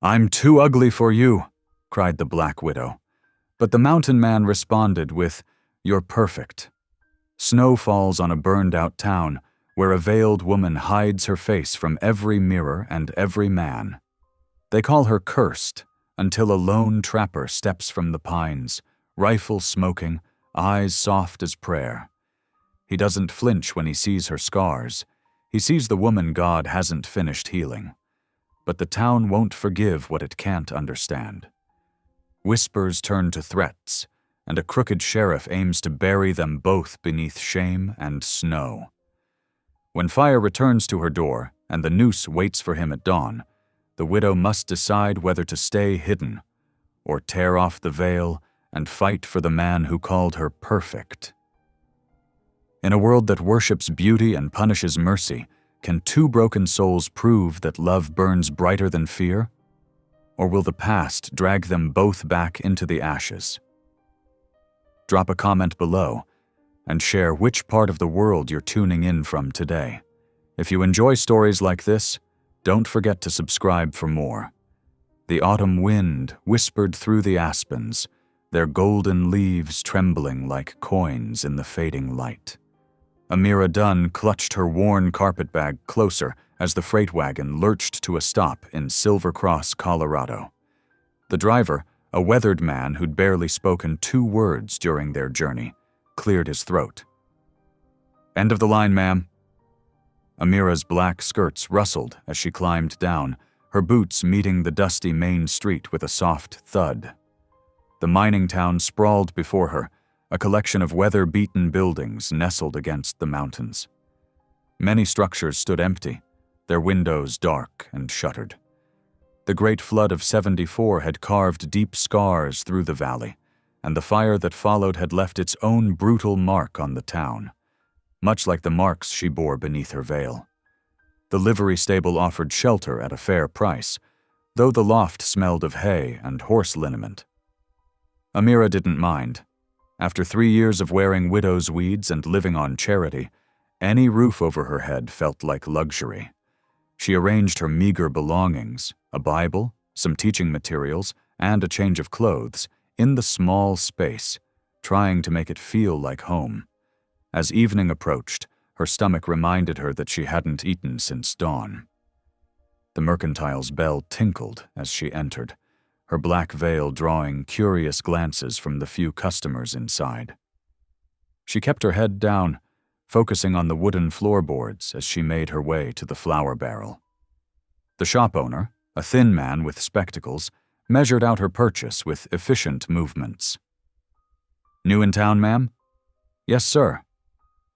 "I'm too ugly for you," cried the Black Widow. But the mountain man responded with, "You're perfect." Snow falls on a burned-out town where a veiled woman hides her face from every mirror and every man. They call her cursed until a lone trapper steps from the pines, rifle smoking, eyes soft as prayer. He doesn't flinch when he sees her scars. He sees the woman God hasn't finished healing. But the town won't forgive what it can't understand. Whispers turn to threats, and a crooked sheriff aims to bury them both beneath shame and snow. When fire returns to her door and the noose waits for him at dawn, the widow must decide whether to stay hidden or tear off the veil and fight for the man who called her perfect. In a world that worships beauty and punishes mercy, can two broken souls prove that love burns brighter than fear? Or will the past drag them both back into the ashes? Drop a comment below and share which part of the world you're tuning in from today. If you enjoy stories like this, don't forget to subscribe for more. The autumn wind whispered through the aspens, their golden leaves trembling like coins in the fading light. Amira Dunn clutched her worn carpetbag closer as the freight wagon lurched to a stop in Silver Cross, Colorado. The driver, a weathered man who'd barely spoken 2 words during their journey, cleared his throat. "End of the line, ma'am." Amira's black skirts rustled as she climbed down, her boots meeting the dusty main street with a soft thud. The mining town sprawled before her, a collection of weather-beaten buildings nestled against the mountains. Many structures stood empty, their windows dark and shuttered. The Great Flood of '74 had carved deep scars through the valley, and the fire that followed had left its own brutal mark on the town, much like the marks she bore beneath her veil. The livery stable offered shelter at a fair price, though the loft smelled of hay and horse liniment. Amira didn't mind. After 3 years of wearing widow's weeds and living on charity, any roof over her head felt like luxury. She arranged her meager belongings, a Bible, some teaching materials, and a change of clothes, in the small space, trying to make it feel like home. As evening approached, her stomach reminded her that she hadn't eaten since dawn. The mercantile's bell tinkled as she entered, her black veil drawing curious glances from the few customers inside. She kept her head down, focusing on the wooden floorboards as she made her way to the flour barrel. The shop owner, a thin man with spectacles, measured out her purchase with efficient movements. "New in town, ma'am?" "Yes, sir."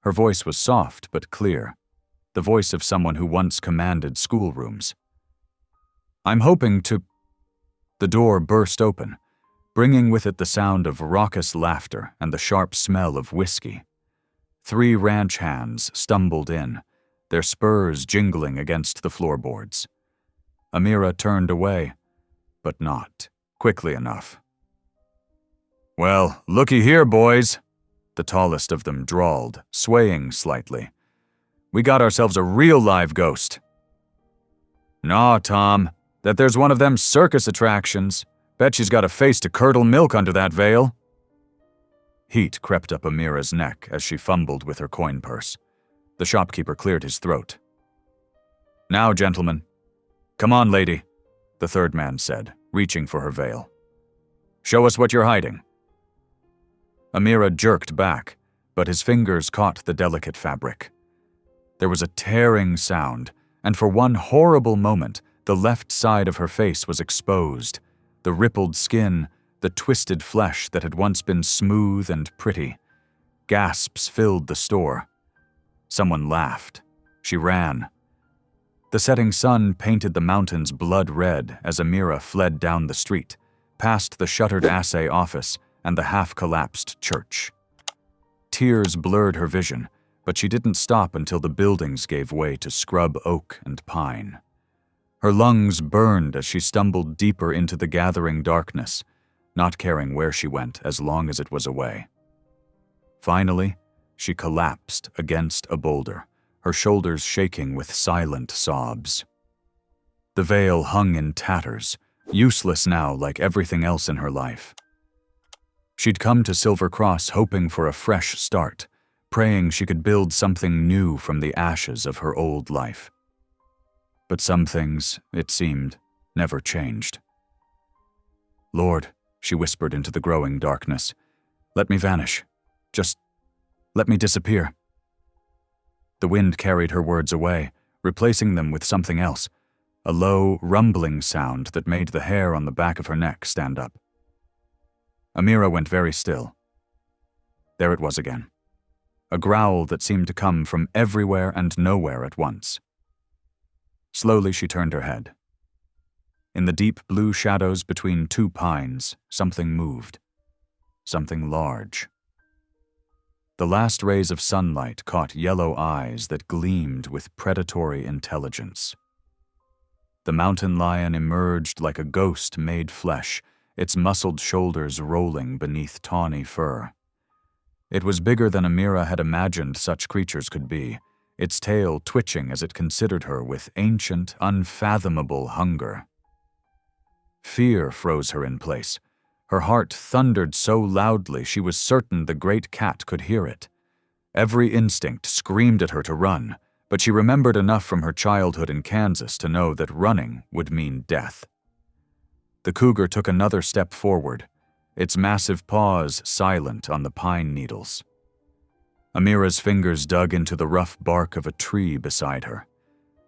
Her voice was soft but clear, the voice of someone who once commanded schoolrooms. "I'm hoping to—" The door burst open, bringing with it the sound of raucous laughter and the sharp smell of whiskey. 3 ranch hands stumbled in, their spurs jingling against the floorboards. Amira turned away, but not quickly enough. "Well, looky here, boys," the tallest of them drawled, swaying slightly. "We got ourselves a real live ghost." "Naw, Tom. That there's one of them circus attractions. Bet she's got a face to curdle milk under that veil." Heat crept up Amira's neck as she fumbled with her coin purse. The shopkeeper cleared his throat. "Now, gentlemen." "Come on, lady," the third man said, reaching for her veil. "Show us what you're hiding." Amira jerked back, but his fingers caught the delicate fabric. There was a tearing sound, and for one horrible moment, the left side of her face was exposed, the rippled skin, the twisted flesh that had once been smooth and pretty. Gasps filled the store. Someone laughed. She ran. The setting sun painted the mountains blood red as Amira fled down the street, past the shuttered assay office and the half-collapsed church. Tears blurred her vision, but she didn't stop until the buildings gave way to scrub oak and pine. Her lungs burned as she stumbled deeper into the gathering darkness, not caring where she went as long as it was away. Finally, she collapsed against a boulder, her shoulders shaking with silent sobs. The veil hung in tatters, useless now like everything else in her life. She'd come to Silver Cross hoping for a fresh start, praying she could build something new from the ashes of her old life. But some things, it seemed, never changed. "Lord," she whispered into the growing darkness, "let me vanish. Just let me disappear." The wind carried her words away, replacing them with something else, a low, rumbling sound that made the hair on the back of her neck stand up. Amira went very still. There it was again, a growl that seemed to come from everywhere and nowhere at once. Slowly she turned her head. In the deep blue shadows between two pines, something moved. Something large. The last rays of sunlight caught yellow eyes that gleamed with predatory intelligence. The mountain lion emerged like a ghost made flesh, its muscled shoulders rolling beneath tawny fur. It was bigger than Amira had imagined such creatures could be, its tail twitching as it considered her with ancient, unfathomable hunger. Fear froze her in place. Her heart thundered so loudly she was certain the great cat could hear it. Every instinct screamed at her to run, but she remembered enough from her childhood in Kansas to know that running would mean death. The cougar took another step forward, its massive paws silent on the pine needles. Amira's fingers dug into the rough bark of a tree beside her.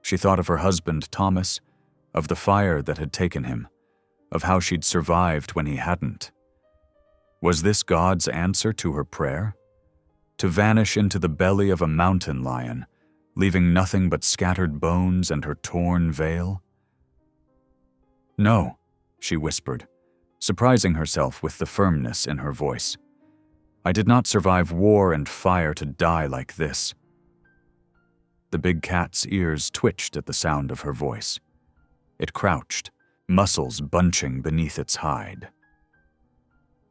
She thought of her husband, Thomas, of the fire that had taken him, of how she'd survived when he hadn't. Was this God's answer to her prayer? To vanish into the belly of a mountain lion, leaving nothing but scattered bones and her torn veil? "No," she whispered, surprising herself with the firmness in her voice. "I did not survive war and fire to die like this." The big cat's ears twitched at the sound of her voice. It crouched, muscles bunching beneath its hide.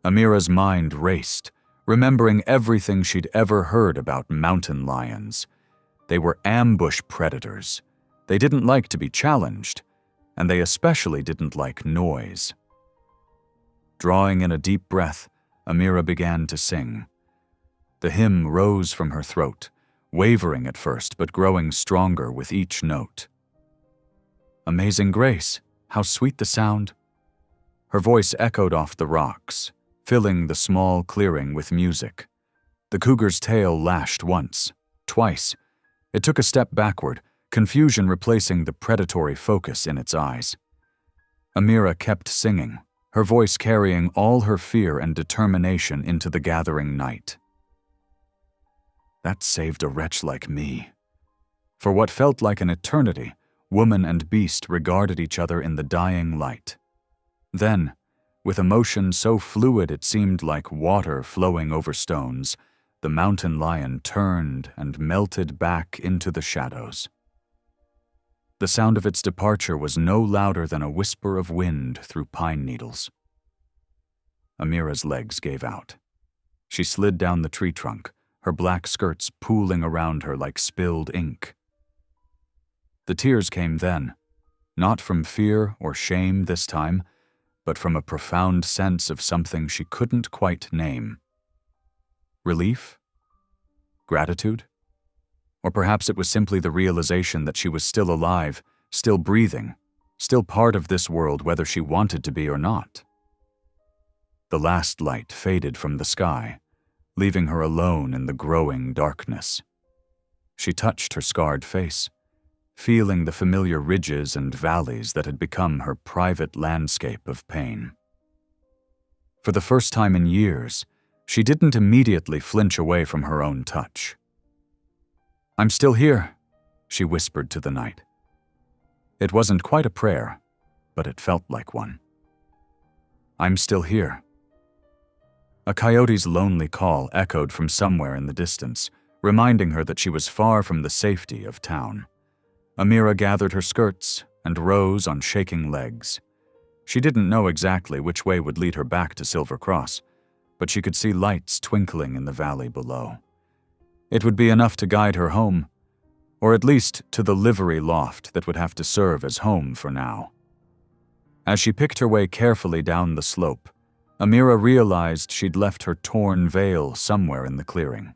Amira's mind raced, remembering everything she'd ever heard about mountain lions. They were ambush predators. They didn't like to be challenged, and they especially didn't like noise. Drawing in a deep breath, Amira began to sing. The hymn rose from her throat, wavering at first but growing stronger with each note. "Amazing grace, how sweet the sound." Her voice echoed off the rocks, filling the small clearing with music. The cougar's tail lashed once, twice. It took a step backward, confusion replacing the predatory focus in its eyes. Amira kept singing, her voice carrying all her fear and determination into the gathering night. That saved a wretch like me. For what felt like an eternity, woman and beast regarded each other in the dying light. Then, with emotion so fluid it seemed like water flowing over stones, the mountain lion turned and melted back into the shadows. The sound of its departure was no louder than a whisper of wind through pine needles. Amira's legs gave out. She slid down the tree trunk, her black skirts pooling around her like spilled ink. The tears came then, not from fear or shame this time, but from a profound sense of something she couldn't quite name. Relief? Gratitude? Or perhaps it was simply the realization that she was still alive, still breathing, still part of this world whether she wanted to be or not. The last light faded from the sky, leaving her alone in the growing darkness. She touched her scarred face, feeling the familiar ridges and valleys that had become her private landscape of pain. For the first time in years, she didn't immediately flinch away from her own touch. "I'm still here," she whispered to the night. It wasn't quite a prayer, but it felt like one. "I'm still here." A coyote's lonely call echoed from somewhere in the distance, reminding her that she was far from the safety of town. Amira gathered her skirts and rose on shaking legs. She didn't know exactly which way would lead her back to Silver Cross, but she could see lights twinkling in the valley below. It would be enough to guide her home, or at least to the livery loft that would have to serve as home for now. As she picked her way carefully down the slope, Amira realized she'd left her torn veil somewhere in the clearing.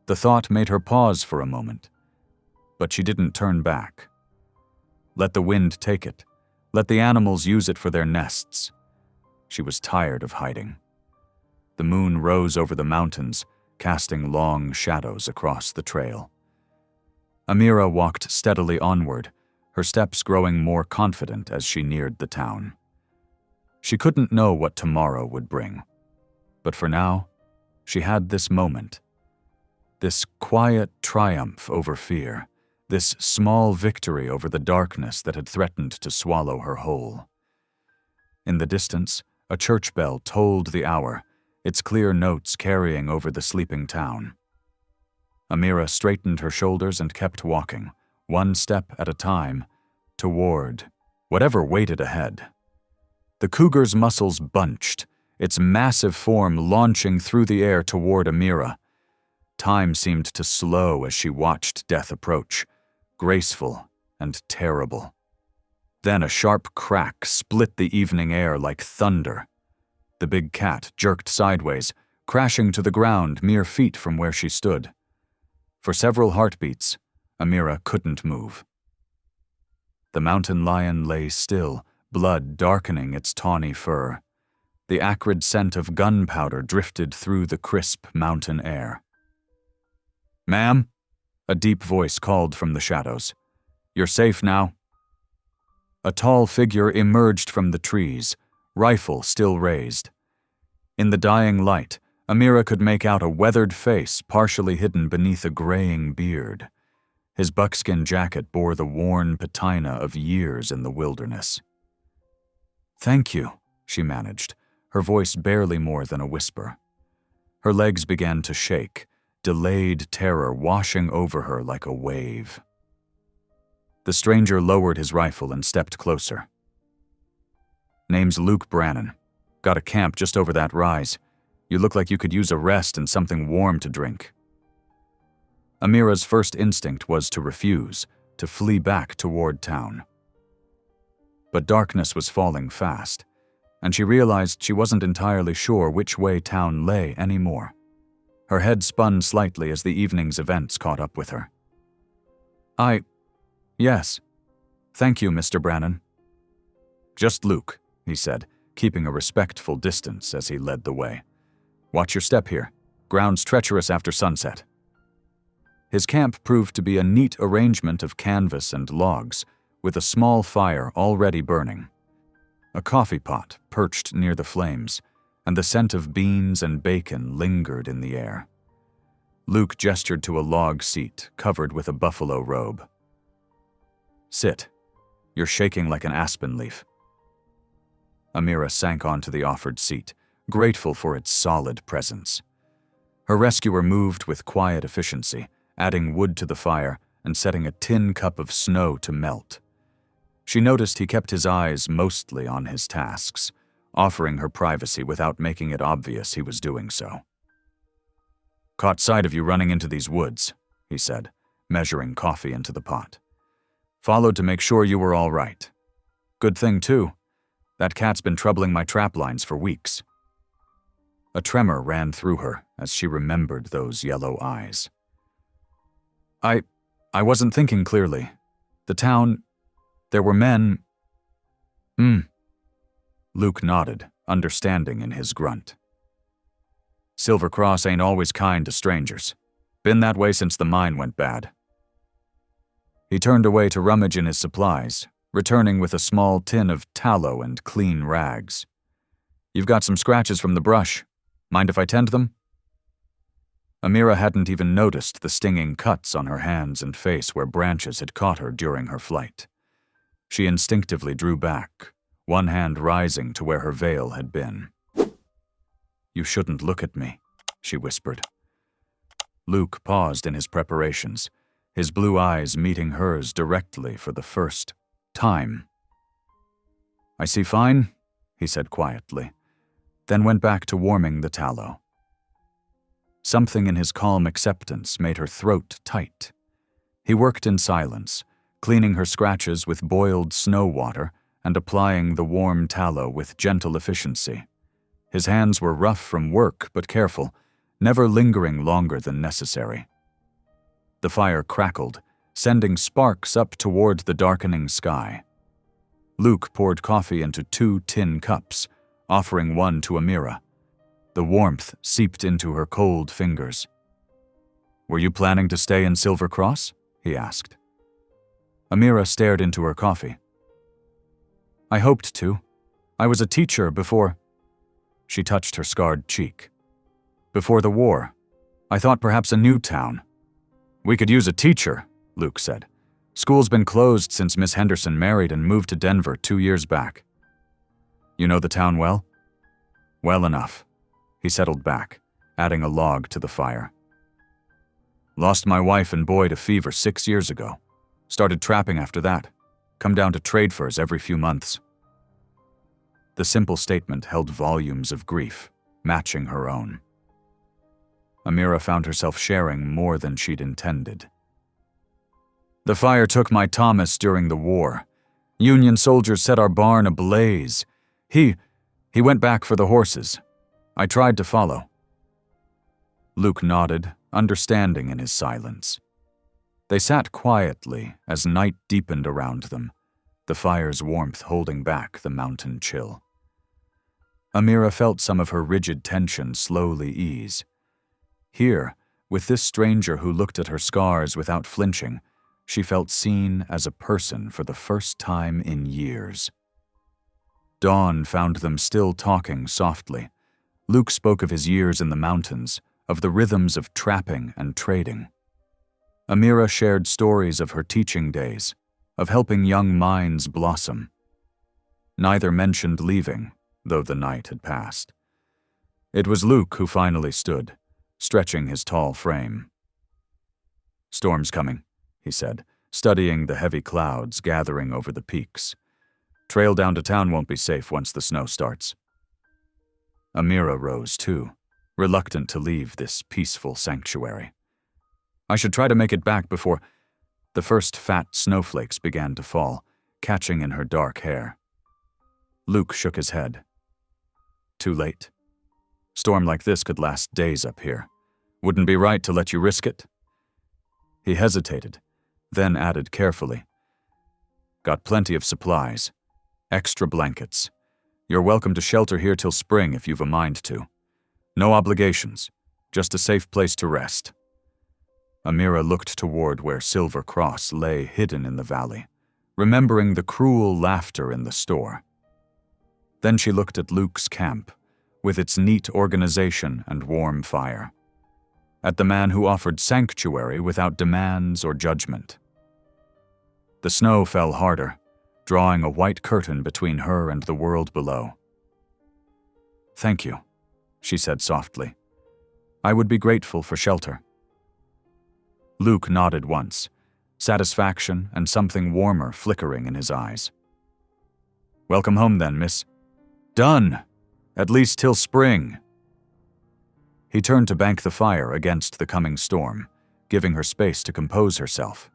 The thought made her pause for a moment, but she didn't turn back. Let the wind take it. Let the animals use it for their nests. She was tired of hiding. The moon rose over the mountains, casting long shadows across the trail. Amira walked steadily onward, her steps growing more confident as she neared the town. She couldn't know what tomorrow would bring, but for now, she had this moment. This quiet triumph over fear, this small victory over the darkness that had threatened to swallow her whole. In the distance, a church bell tolled the hour, its clear notes carrying over the sleeping town. Amira straightened her shoulders and kept walking, one step at a time, toward whatever waited ahead. The cougar's muscles bunched, its massive form launching through the air toward Amira. Time seemed to slow as she watched death approach, graceful and terrible. Then a sharp crack split the evening air like thunder. The big cat jerked sideways, crashing to the ground mere feet from where she stood. For several heartbeats, Amira couldn't move. The mountain lion lay still, blood darkening its tawny fur. The acrid scent of gunpowder drifted through the crisp mountain air. "Ma'am?" A deep voice called from the shadows. "You're safe now." A tall figure emerged from the trees, rifle still raised. In the dying light, Amira could make out a weathered face partially hidden beneath a graying beard. His buckskin jacket bore the worn patina of years in the wilderness. "Thank you," she managed, her voice barely more than a whisper. Her legs began to shake, delayed terror washing over her like a wave. The stranger lowered his rifle and stepped closer. "Name's Luke Brannon. Got a camp just over that rise. You look like you could use a rest and something warm to drink." Amira's first instinct was to refuse, to flee back toward town. But darkness was falling fast, and she realized she wasn't entirely sure which way town lay anymore. Her head spun slightly as the evening's events caught up with her. Yes. Thank you, Mr. Brannon." "Just Luke," he said, keeping a respectful distance as he led the way. "Watch your step here. Ground's treacherous after sunset." His camp proved to be a neat arrangement of canvas and logs, with a small fire already burning. A coffee pot perched near the flames, and the scent of beans and bacon lingered in the air. Luke gestured to a log seat covered with a buffalo robe. "Sit. You're shaking like an aspen leaf." Amira sank onto the offered seat, grateful for its solid presence. Her rescuer moved with quiet efficiency, adding wood to the fire and setting a tin cup of snow to melt. She noticed he kept his eyes mostly on his tasks, offering her privacy without making it obvious he was doing so. "Caught sight of you running into these woods," he said, measuring coffee into the pot. "Followed to make sure you were all right. Good thing, too. That cat's been troubling my trap lines for weeks." A tremor ran through her as she remembered those yellow eyes. I wasn't thinking clearly. The town, there were men." Luke nodded, understanding in his grunt. "Silver Cross ain't always kind to strangers. Been that way since the mine went bad." He turned away to rummage in his supplies, returning with a small tin of tallow and clean rags. "You've got some scratches from the brush. Mind if I tend them?" Amira hadn't even noticed the stinging cuts on her hands and face where branches had caught her during her flight. She instinctively drew back, one hand rising to where her veil had been. "You shouldn't look at me," she whispered. Luke paused in his preparations, his blue eyes meeting hers directly for the first time. "I see fine," he said quietly, then went back to warming the tallow. Something in his calm acceptance made her throat tight. He worked in silence, cleaning her scratches with boiled snow water and applying the warm tallow with gentle efficiency. His hands were rough from work but careful, never lingering longer than necessary. The fire crackled, sending sparks up toward the darkening sky. Luke poured coffee into 2 tin cups, offering one to Amira. The warmth seeped into her cold fingers. "Were you planning to stay in Silver Cross?" he asked. Amira stared into her coffee. "I hoped to. I was a teacher before—" She touched her scarred cheek. "Before the war. I thought perhaps a new town." "We could use a teacher," Luke said. "School's been closed since Miss Henderson married and moved to Denver 2 years back." "You know the town well?" "Well enough." He settled back, adding a log to the fire. "Lost my wife and boy to fever 6 years ago. Started trapping after that. Come down to trade fairs every few months." The simple statement held volumes of grief, matching her own. Amira found herself sharing more than she'd intended. "The fire took my Thomas during the war. Union soldiers set our barn ablaze. He went back for the horses. I tried to follow." Luke nodded, understanding in his silence. They sat quietly as night deepened around them, the fire's warmth holding back the mountain chill. Amira felt some of her rigid tension slowly ease. Here, with this stranger who looked at her scars without flinching, she felt seen as a person for the first time in years. Dawn found them still talking softly. Luke spoke of his years in the mountains, of the rhythms of trapping and trading. Amira shared stories of her teaching days, of helping young minds blossom. Neither mentioned leaving, though the night had passed. It was Luke who finally stood, stretching his tall frame. "Storm's coming," he said, studying the heavy clouds gathering over the peaks. "Trail down to town won't be safe once the snow starts." Amira rose too, reluctant to leave this peaceful sanctuary. "I should try to make it back before—" The first fat snowflakes began to fall, catching in her dark hair. Luke shook his head. "Too late. Storm like this could last days up here. Wouldn't be right to let you risk it." He hesitated, then added carefully, "Got plenty of supplies. Extra blankets. You're welcome to shelter here till spring if you've a mind to. No obligations, just a safe place to rest." Amira looked toward where Silver Cross lay hidden in the valley, remembering the cruel laughter in the store. Then she looked at Luke's camp, with its neat organization and warm fire. At the man who offered sanctuary without demands or judgment. The snow fell harder, drawing a white curtain between her and the world below. "Thank you," she said softly. "I would be grateful for shelter." Luke nodded once, satisfaction and something warmer flickering in his eyes. "Welcome home then, miss." "Done! At least till spring." He turned to bank the fire against the coming storm, giving her space to compose herself.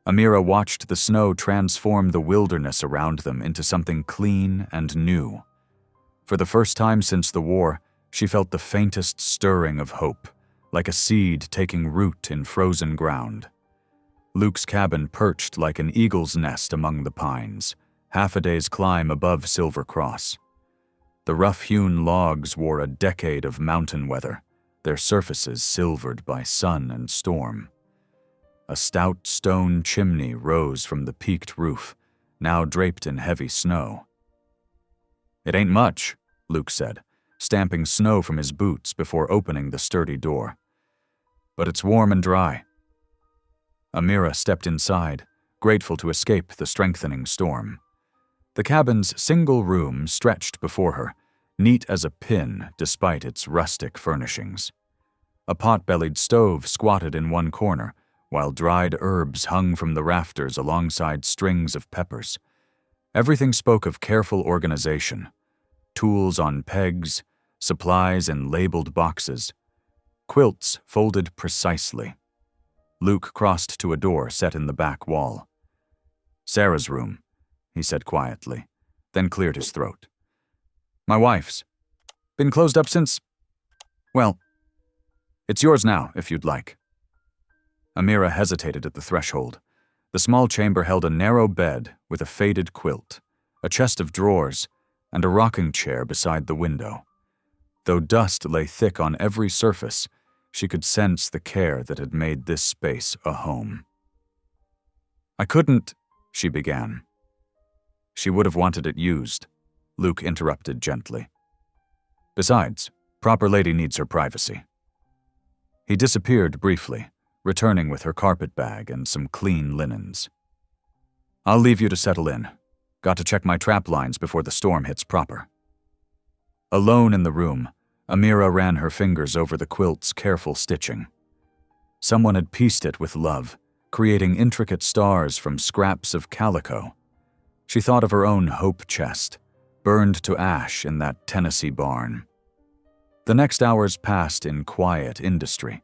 Amira watched the snow transform the wilderness around them into something clean and new. For the first time since the war, she felt the faintest stirring of hope, like a seed taking root in frozen ground. Luke's cabin perched like an eagle's nest among the pines, half a day's climb above Silver Cross. The rough-hewn logs wore a decade of mountain weather, their surfaces silvered by sun and storm. A stout stone chimney rose from the peaked roof, now draped in heavy snow. "It ain't much," Luke said, stamping snow from his boots before opening the sturdy door. "But it's warm and dry." Amira stepped inside, grateful to escape the strengthening storm. The cabin's single room stretched before her, neat as a pin despite its rustic furnishings. A pot-bellied stove squatted in one corner, while dried herbs hung from the rafters alongside strings of peppers. Everything spoke of careful organization. Tools on pegs, supplies in labeled boxes, quilts folded precisely. Luke crossed to a door set in the back wall. "Sarah's room," he said quietly, then cleared his throat. My wife's. Been closed up since… well, it's yours now, if you'd like. Amira hesitated at the threshold. The small chamber held a narrow bed with a faded quilt, a chest of drawers, and a rocking chair beside the window. Though dust lay thick on every surface, she could sense the care that had made this space a home. I couldn't, she began. She would have wanted it used, Luke interrupted gently. Besides, proper lady needs her privacy. He disappeared briefly, returning with her carpet bag and some clean linens. I'll leave you to settle in. Got to check my trap lines before the storm hits proper. Alone in the room, Amira ran her fingers over the quilt's careful stitching. Someone had pieced it with love, creating intricate stars from scraps of calico. She thought of her own hope chest, burned to ash in that Tennessee barn. The next hours passed in quiet industry.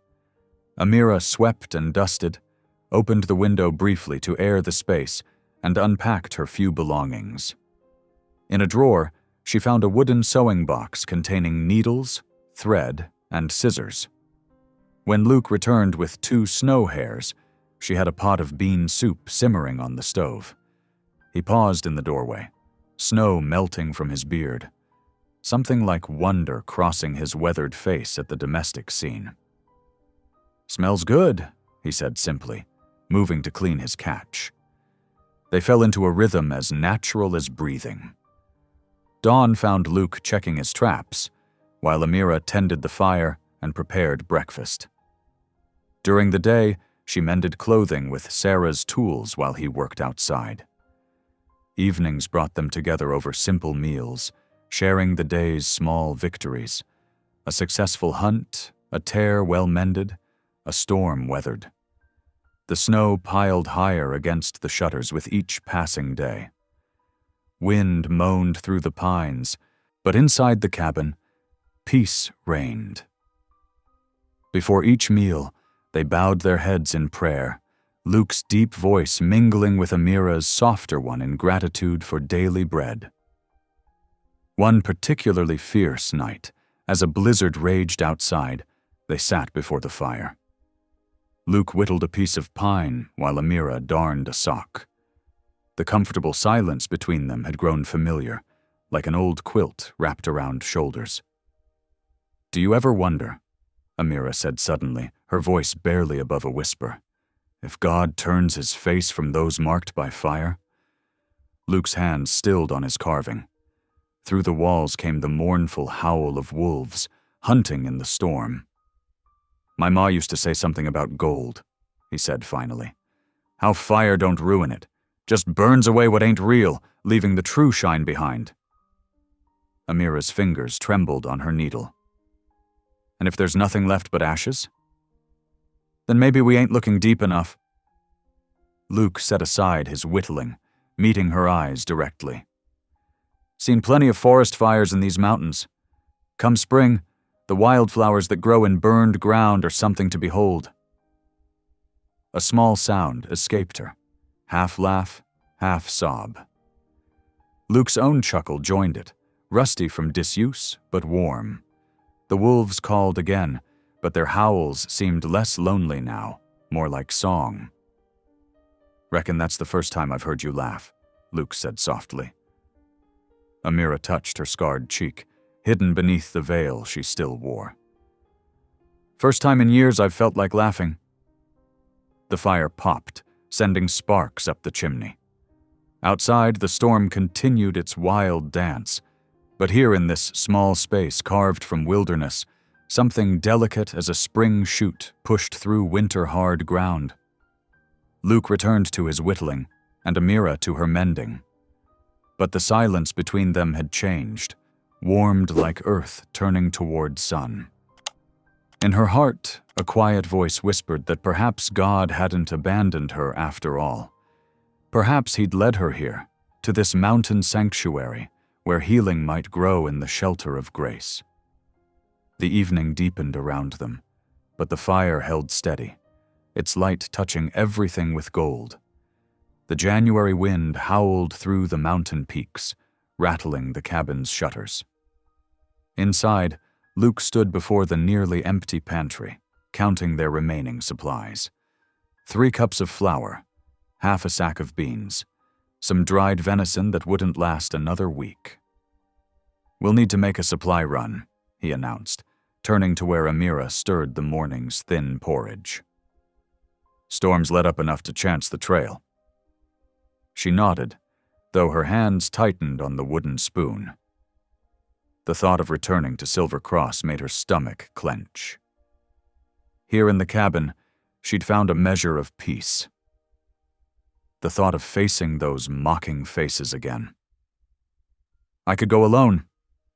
Amira swept and dusted, opened the window briefly to air the space, and unpacked her few belongings. In a drawer, she found a wooden sewing box containing needles, thread, and scissors. When Luke returned with 2 snow hares, she had a pot of bean soup simmering on the stove. He paused in the doorway, snow melting from his beard, something like wonder crossing his weathered face at the domestic scene. Smells good, he said simply, moving to clean his catch. They fell into a rhythm as natural as breathing. Dawn found Luke checking his traps, while Amira tended the fire and prepared breakfast. During the day, she mended clothing with Sarah's tools while he worked outside. Evenings brought them together over simple meals, sharing the day's small victories. A successful hunt, a tear well mended, a storm weathered. The snow piled higher against the shutters with each passing day. Wind moaned through the pines, but inside the cabin, peace reigned. Before each meal, they bowed their heads in prayer, Luke's deep voice mingling with Amira's softer one in gratitude for daily bread. One particularly fierce night, as a blizzard raged outside, they sat before the fire. Luke whittled a piece of pine while Amira darned a sock. The comfortable silence between them had grown familiar, like an old quilt wrapped around shoulders. Do you ever wonder, Amira said suddenly, her voice barely above a whisper, if God turns his face from those marked by fire? Luke's hands stilled on his carving. Through the walls came the mournful howl of wolves, hunting in the storm. My ma used to say something about gold, he said finally. How fire don't ruin it, just burns away what ain't real, leaving the true shine behind. Amira's fingers trembled on her needle. And if there's nothing left but ashes? Then maybe we ain't looking deep enough. Luke set aside his whittling, meeting her eyes directly. Seen plenty of forest fires in these mountains. Come spring, the wildflowers that grow in burned ground are something to behold. A small sound escaped her, half laugh, half sob. Luke's own chuckle joined it, rusty from disuse, but warm. The wolves called again, but their howls seemed less lonely now, more like song. Reckon that's the first time I've heard you laugh, Luke said softly. Amira touched her scarred cheek, hidden beneath the veil she still wore. First time in years I've felt like laughing. The fire popped, sending sparks up the chimney. Outside, the storm continued its wild dance, but here in this small space carved from wilderness, something delicate as a spring shoot pushed through winter-hard ground. Luke returned to his whittling, and Amira to her mending. But the silence between them had changed, warmed like earth turning toward sun. In her heart, a quiet voice whispered that perhaps God hadn't abandoned her after all. Perhaps he'd led her here, to this mountain sanctuary, where healing might grow in the shelter of grace. The evening deepened around them, but the fire held steady, its light touching everything with gold. The January wind howled through the mountain peaks, rattling the cabin's shutters. Inside, Luke stood before the nearly empty pantry, counting their remaining supplies. 3 cups of flour, half a sack of beans, some dried venison that wouldn't last another week. "We'll need to make a supply run," he announced, turning to where Amira stirred the morning's thin porridge. "Storm's let up enough to chance the trail." She nodded, though her hands tightened on the wooden spoon. The thought of returning to Silver Cross made her stomach clench. Here in the cabin, she'd found a measure of peace. The thought of facing those mocking faces again. "I could go alone,"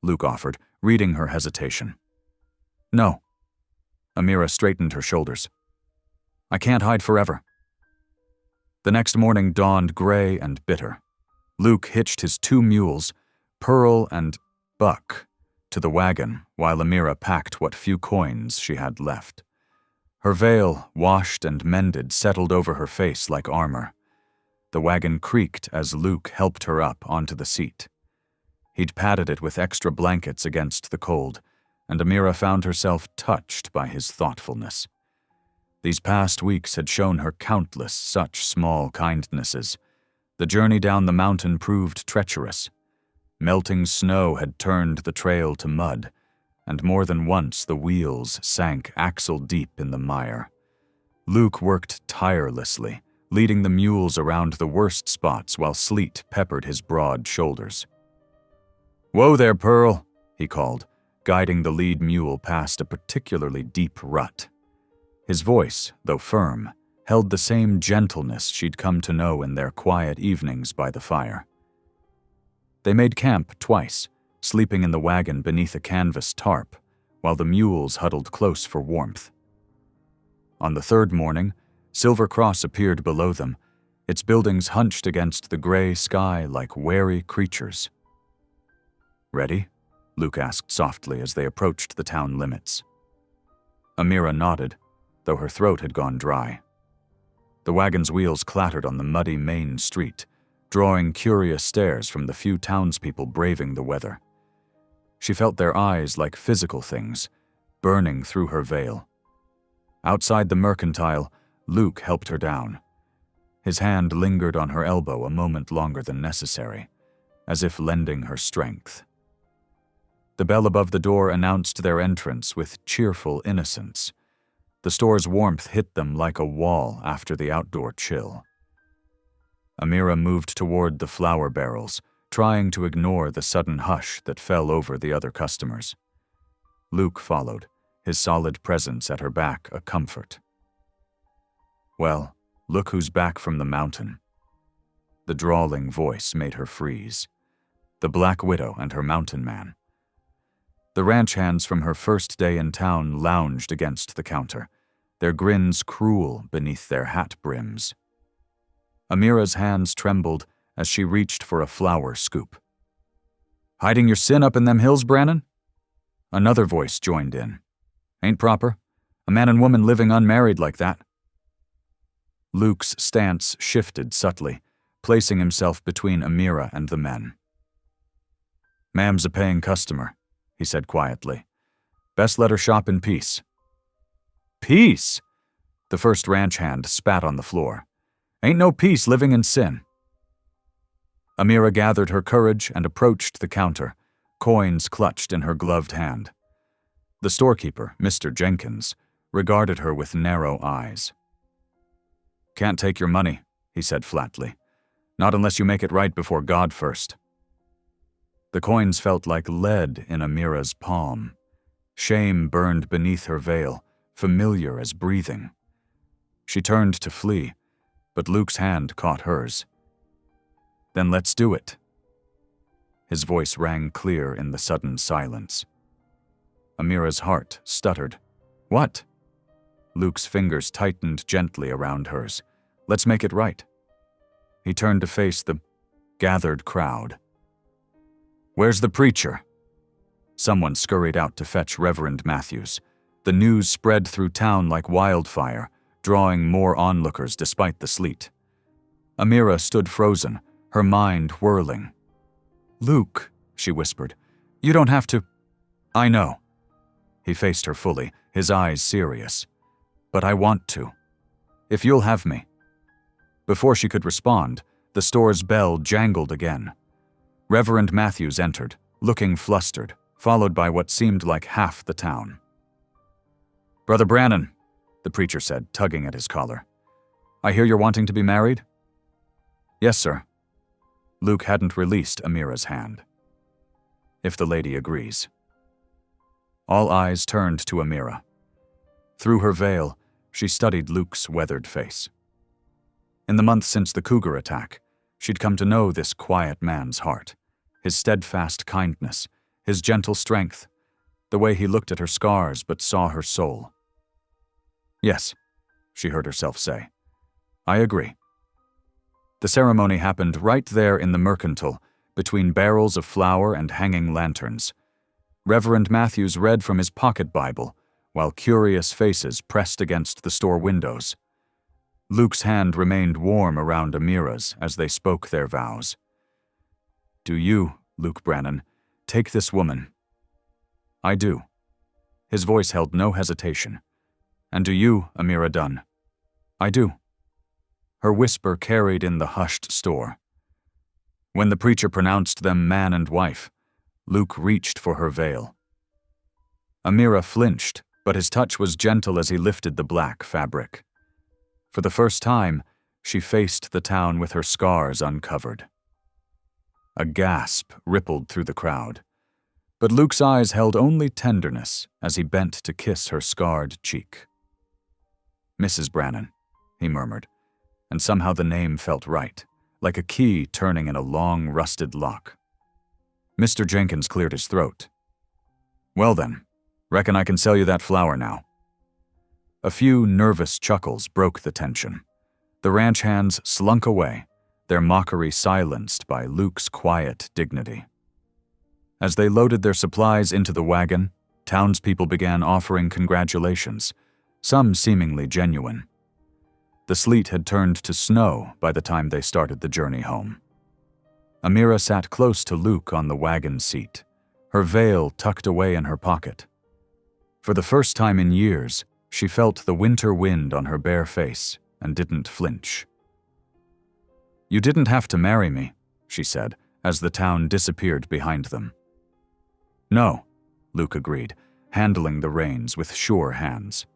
Luke offered, reading her hesitation. "No." Amira straightened her shoulders. "I can't hide forever." The next morning dawned gray and bitter. Luke hitched his 2 mules, Pearl and Buck, to the wagon while Amira packed what few coins she had left. Her veil, washed and mended, settled over her face like armor. The wagon creaked as Luke helped her up onto the seat. He'd padded it with extra blankets against the cold, and Amira found herself touched by his thoughtfulness. These past weeks had shown her countless such small kindnesses. The journey down the mountain proved treacherous. Melting snow had turned the trail to mud, and more than once the wheels sank axle-deep in the mire. Luke worked tirelessly, leading the mules around the worst spots while sleet peppered his broad shoulders. "Whoa there, Pearl," he called, guiding the lead mule past a particularly deep rut. His voice, though firm, held the same gentleness she'd come to know in their quiet evenings by the fire. They made camp twice, sleeping in the wagon beneath a canvas tarp, while the mules huddled close for warmth. On the 3rd morning, Silver Cross appeared below them, its buildings hunched against the gray sky like wary creatures. "Ready?" Luke asked softly as they approached the town limits. Amira nodded, though her throat had gone dry. The wagon's wheels clattered on the muddy main street, drawing curious stares from the few townspeople braving the weather. She felt their eyes like physical things, burning through her veil. Outside the mercantile, Luke helped her down. His hand lingered on her elbow a moment longer than necessary, as if lending her strength. The bell above the door announced their entrance with cheerful innocence. The store's warmth hit them like a wall after the outdoor chill. Amira moved toward the flour barrels, trying to ignore the sudden hush that fell over the other customers. Luke followed, his solid presence at her back a comfort. "Well, look who's back from the mountain." The drawling voice made her freeze. The Black Widow and her mountain man. The ranch hands from her first day in town lounged against the counter, their grins cruel beneath their hat brims. Amira's hands trembled as she reached for a flour scoop. "Hiding your sin up in them hills, Brannon?" Another voice joined in. "Ain't proper. A man and woman living unmarried like that." Luke's stance shifted subtly, placing himself between Amira and the men. "Ma'am's a paying customer," he said quietly. "Best let her shop in peace." "Peace?" The first ranch hand spat on the floor. "Ain't no peace living in sin." Amira gathered her courage and approached the counter, coins clutched in her gloved hand. The storekeeper, Mr. Jenkins, regarded her with narrow eyes. "Can't take your money," he said flatly. "Not unless you make it right before God first." The coins felt like lead in Amira's palm. Shame burned beneath her veil, familiar as breathing. She turned to flee, but Luke's hand caught hers. "Then let's do it." His voice rang clear in the sudden silence. Amira's heart stuttered. "What?" Luke's fingers tightened gently around hers. "Let's make it right." He turned to face the gathered crowd. "Where's the preacher?" Someone scurried out to fetch Reverend Matthews. The news spread through town like wildfire, drawing more onlookers despite the sleet. Amira stood frozen, her mind whirling. "Luke," she whispered, "you don't have to—" "I know." He faced her fully, his eyes serious. "But I want to. If you'll have me." Before she could respond, the store's bell jangled again. Reverend Matthews entered, looking flustered, followed by what seemed like half the town. "Brother Brannon," the preacher said, tugging at his collar. "I hear you're wanting to be married?" "Yes, sir." Luke hadn't released Amira's hand. "If the lady agrees." All eyes turned to Amira. Through her veil, she studied Luke's weathered face. In the months since the cougar attack, she'd come to know this quiet man's heart, his steadfast kindness, his gentle strength, the way he looked at her scars but saw her soul. "Yes," she heard herself say. "I agree." The ceremony happened right there in the mercantile, between barrels of flour and hanging lanterns. Reverend Matthews read from his pocket Bible, while curious faces pressed against the store windows. Luke's hand remained warm around Amira's as they spoke their vows. "Do you, Luke Brannon, take this woman?" "I do." His voice held no hesitation. "And do you, Amira Dunn?" "I do." Her whisper carried in the hushed store. When the preacher pronounced them man and wife, Luke reached for her veil. Amira flinched, but his touch was gentle as he lifted the black fabric. For the first time, she faced the town with her scars uncovered. A gasp rippled through the crowd, but Luke's eyes held only tenderness as he bent to kiss her scarred cheek. "Mrs. Brannon," he murmured, and somehow the name felt right, like a key turning in a long, rusted lock. Mr. Jenkins cleared his throat. "Well then, reckon I can sell you that flour now." A few nervous chuckles broke the tension. The ranch hands slunk away, their mockery silenced by Luke's quiet dignity. As they loaded their supplies into the wagon, townspeople began offering congratulations, some seemingly genuine. The sleet had turned to snow by the time they started the journey home. Amira sat close to Luke on the wagon seat, her veil tucked away in her pocket. For the first time in years, she felt the winter wind on her bare face and didn't flinch. "You didn't have to marry me," she said, as the town disappeared behind them. "No," Luke agreed, handling the reins with sure hands.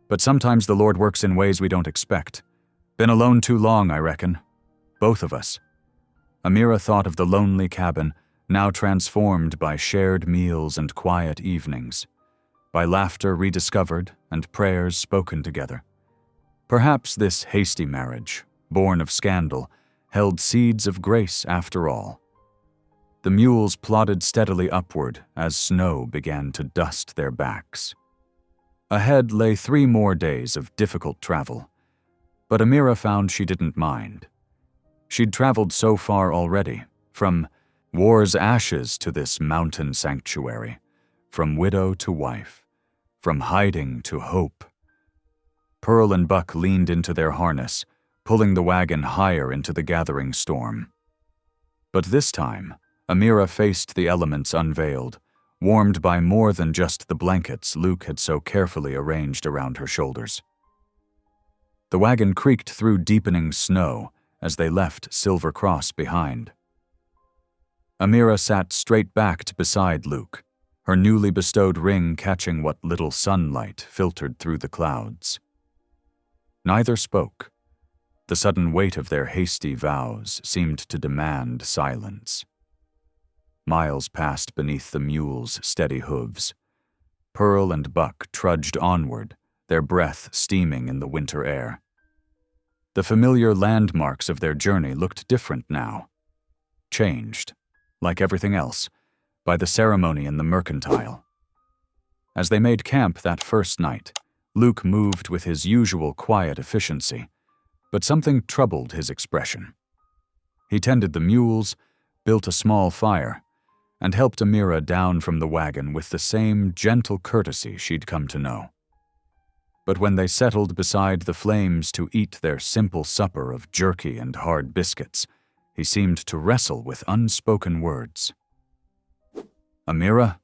"But sometimes the Lord works in ways we don't expect. Been alone too long, I reckon. Both of us." Amira thought of the lonely cabin, now transformed by shared meals and quiet evenings, by laughter rediscovered and prayers spoken together. Perhaps this hasty marriage, born of scandal, held seeds of grace after all. The mules plodded steadily upward as snow began to dust their backs. Ahead lay 3 more days of difficult travel, but Amira found she didn't mind. She'd traveled so far already, from war's ashes to this mountain sanctuary, from widow to wife, from hiding to hope. Pearl and Buck leaned into their harness, pulling the wagon higher into the gathering storm. But this time, Amira faced the elements unveiled, warmed by more than just the blankets Luke had so carefully arranged around her shoulders. The wagon creaked through deepening snow as they left Silver Cross behind. Amira sat straight-backed beside Luke, her newly bestowed ring catching what little sunlight filtered through the clouds. Neither spoke. The sudden weight of their hasty vows seemed to demand silence. Miles passed beneath the mules' steady hooves. Pearl and Buck trudged onward, their breath steaming in the winter air. The familiar landmarks of their journey looked different now. Changed, like everything else, by the ceremony in the mercantile. As they made camp that first night, Luke moved with his usual quiet efficiency, but something troubled his expression. He tended the mules, built a small fire, and helped Amira down from the wagon with the same gentle courtesy she'd come to know. but when they settled beside the flames to eat their simple supper of jerky and hard biscuits, he seemed to wrestle with unspoken words. "Amira?"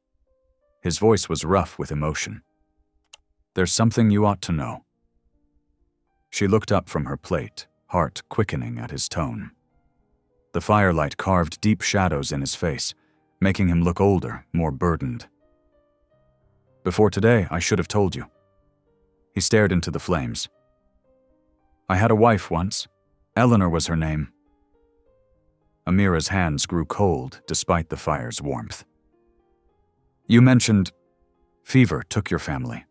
His voice was rough with emotion. "There's something you ought to know." She looked up from her plate, heart quickening at his tone. The firelight carved deep shadows in his face, making him look older, more burdened. "Before today, I should have told you." He stared into the flames. "I had a wife once. Eleanor was her name." Amira's hands grew cold despite the fire's warmth. "You mentioned fever took your family."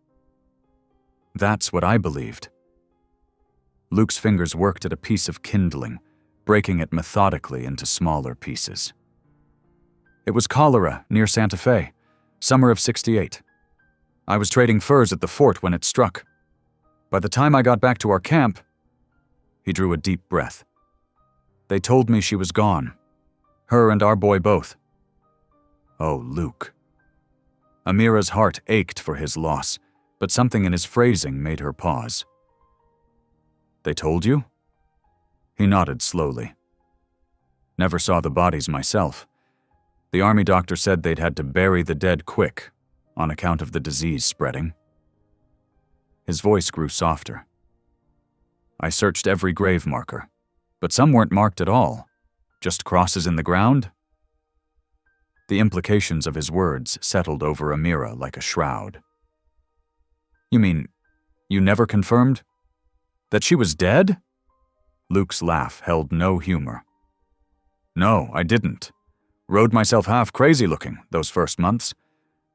"That's what I believed." Luke's fingers worked at a piece of kindling, breaking it methodically into smaller pieces. "It was cholera near Santa Fe, summer of '68. I was trading furs at the fort when it struck. By the time I got back to our camp," he drew a deep breath, "they told me she was gone. Her and our boy both." Oh, Luke. Amira's heart ached for his loss, but something in his phrasing made her pause. "They told you?" He nodded slowly. "Never saw the bodies myself. The army doctor said they'd had to bury the dead quick, on account of the disease spreading." His voice grew softer. "I searched every grave marker, but some weren't marked at all. Just crosses in the ground." The implications of his words settled over Amira like a shroud. "You mean, you never confirmed? That she was dead?" Luke's laugh held no humor. "No, I didn't. Rode myself half crazy looking those first months.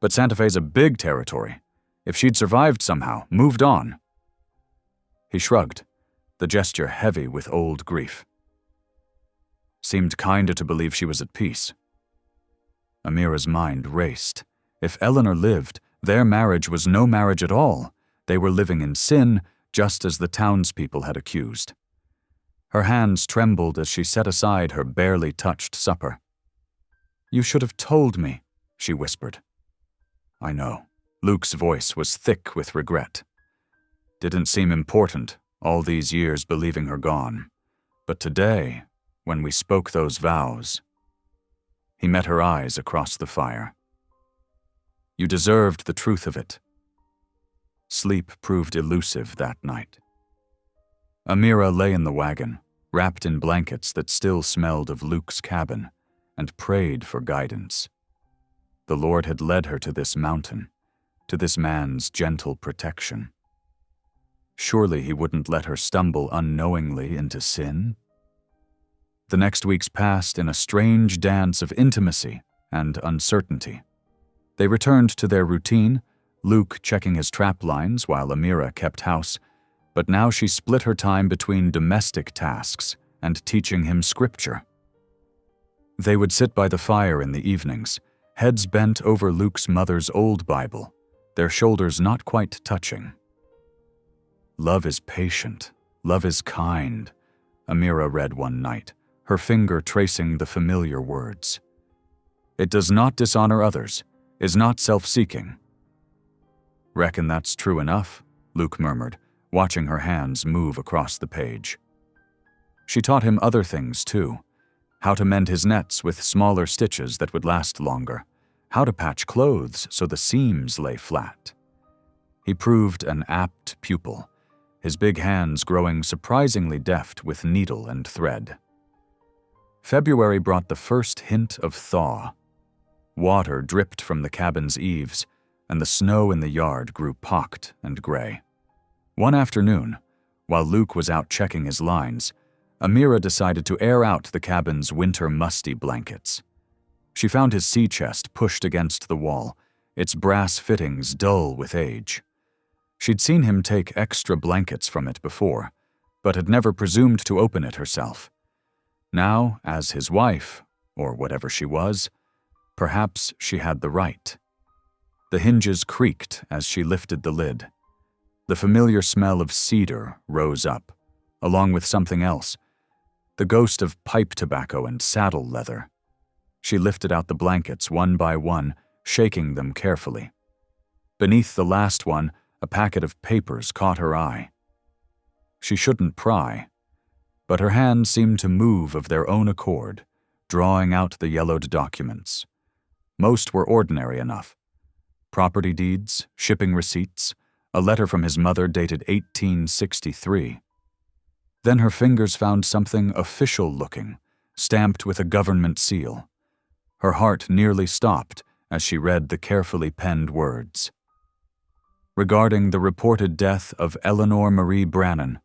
But Santa Fe's a big territory. If she'd survived somehow, moved on." He shrugged, the gesture heavy with old grief. "Seemed kinda to believe she was at peace." Amira's mind raced. If Eleanor lived, their marriage was no marriage at all. They were living in sin, just as the townspeople had accused. Her hands trembled as she set aside her barely touched supper. "You should have told me," she whispered. "I know." Luke's voice was thick with regret. "Didn't seem important, all these years believing her gone. But today, when we spoke those vows..." He met her eyes across the fire. "You deserved the truth of it." Sleep proved elusive that night. Amira lay in the wagon, wrapped in blankets that still smelled of Luke's cabin, and prayed for guidance. The Lord had led her to this mountain, to this man's gentle protection. Surely he wouldn't let her stumble unknowingly into sin? The next weeks passed in a strange dance of intimacy and uncertainty. They returned to their routine, Luke checking his trap lines while Amira kept house, but now she split her time between domestic tasks and teaching him scripture. They would sit by the fire in the evenings, heads bent over Luke's mother's old Bible, their shoulders not quite touching. "Love is patient, love is kind," Amira read one night, her finger tracing the familiar words. "It does not dishonor others, is not self-seeking." "Reckon that's true enough," Luke murmured, watching her hands move across the page. She taught him other things too, how to mend his nets with smaller stitches that would last longer, how to patch clothes so the seams lay flat. He proved an apt pupil, his big hands growing surprisingly deft with needle and thread. February brought the first hint of thaw. Water dripped from the cabin's eaves, and the snow in the yard grew pocked and gray. One afternoon, while Luke was out checking his lines, Amira decided to air out the cabin's winter musty blankets. She found his sea chest pushed against the wall, its brass fittings dull with age. She'd seen him take extra blankets from it before, but had never presumed to open it herself. Now, as his wife, or whatever she was, perhaps she had the right. The hinges creaked as she lifted the lid. The familiar smell of cedar rose up, along with something else, the ghost of pipe tobacco and saddle leather. She lifted out the blankets one by one, shaking them carefully. Beneath the last one, A packet of papers caught her eye. She shouldn't pry, but her hands seemed to move of their own accord, drawing out the yellowed documents. Most were ordinary enough. Property deeds, shipping receipts, a letter from his mother dated 1863. Then her fingers found something official-looking, stamped with a government seal. Her heart nearly stopped as she read the carefully penned words. Regarding the reported death of Eleanor Marie Brannan,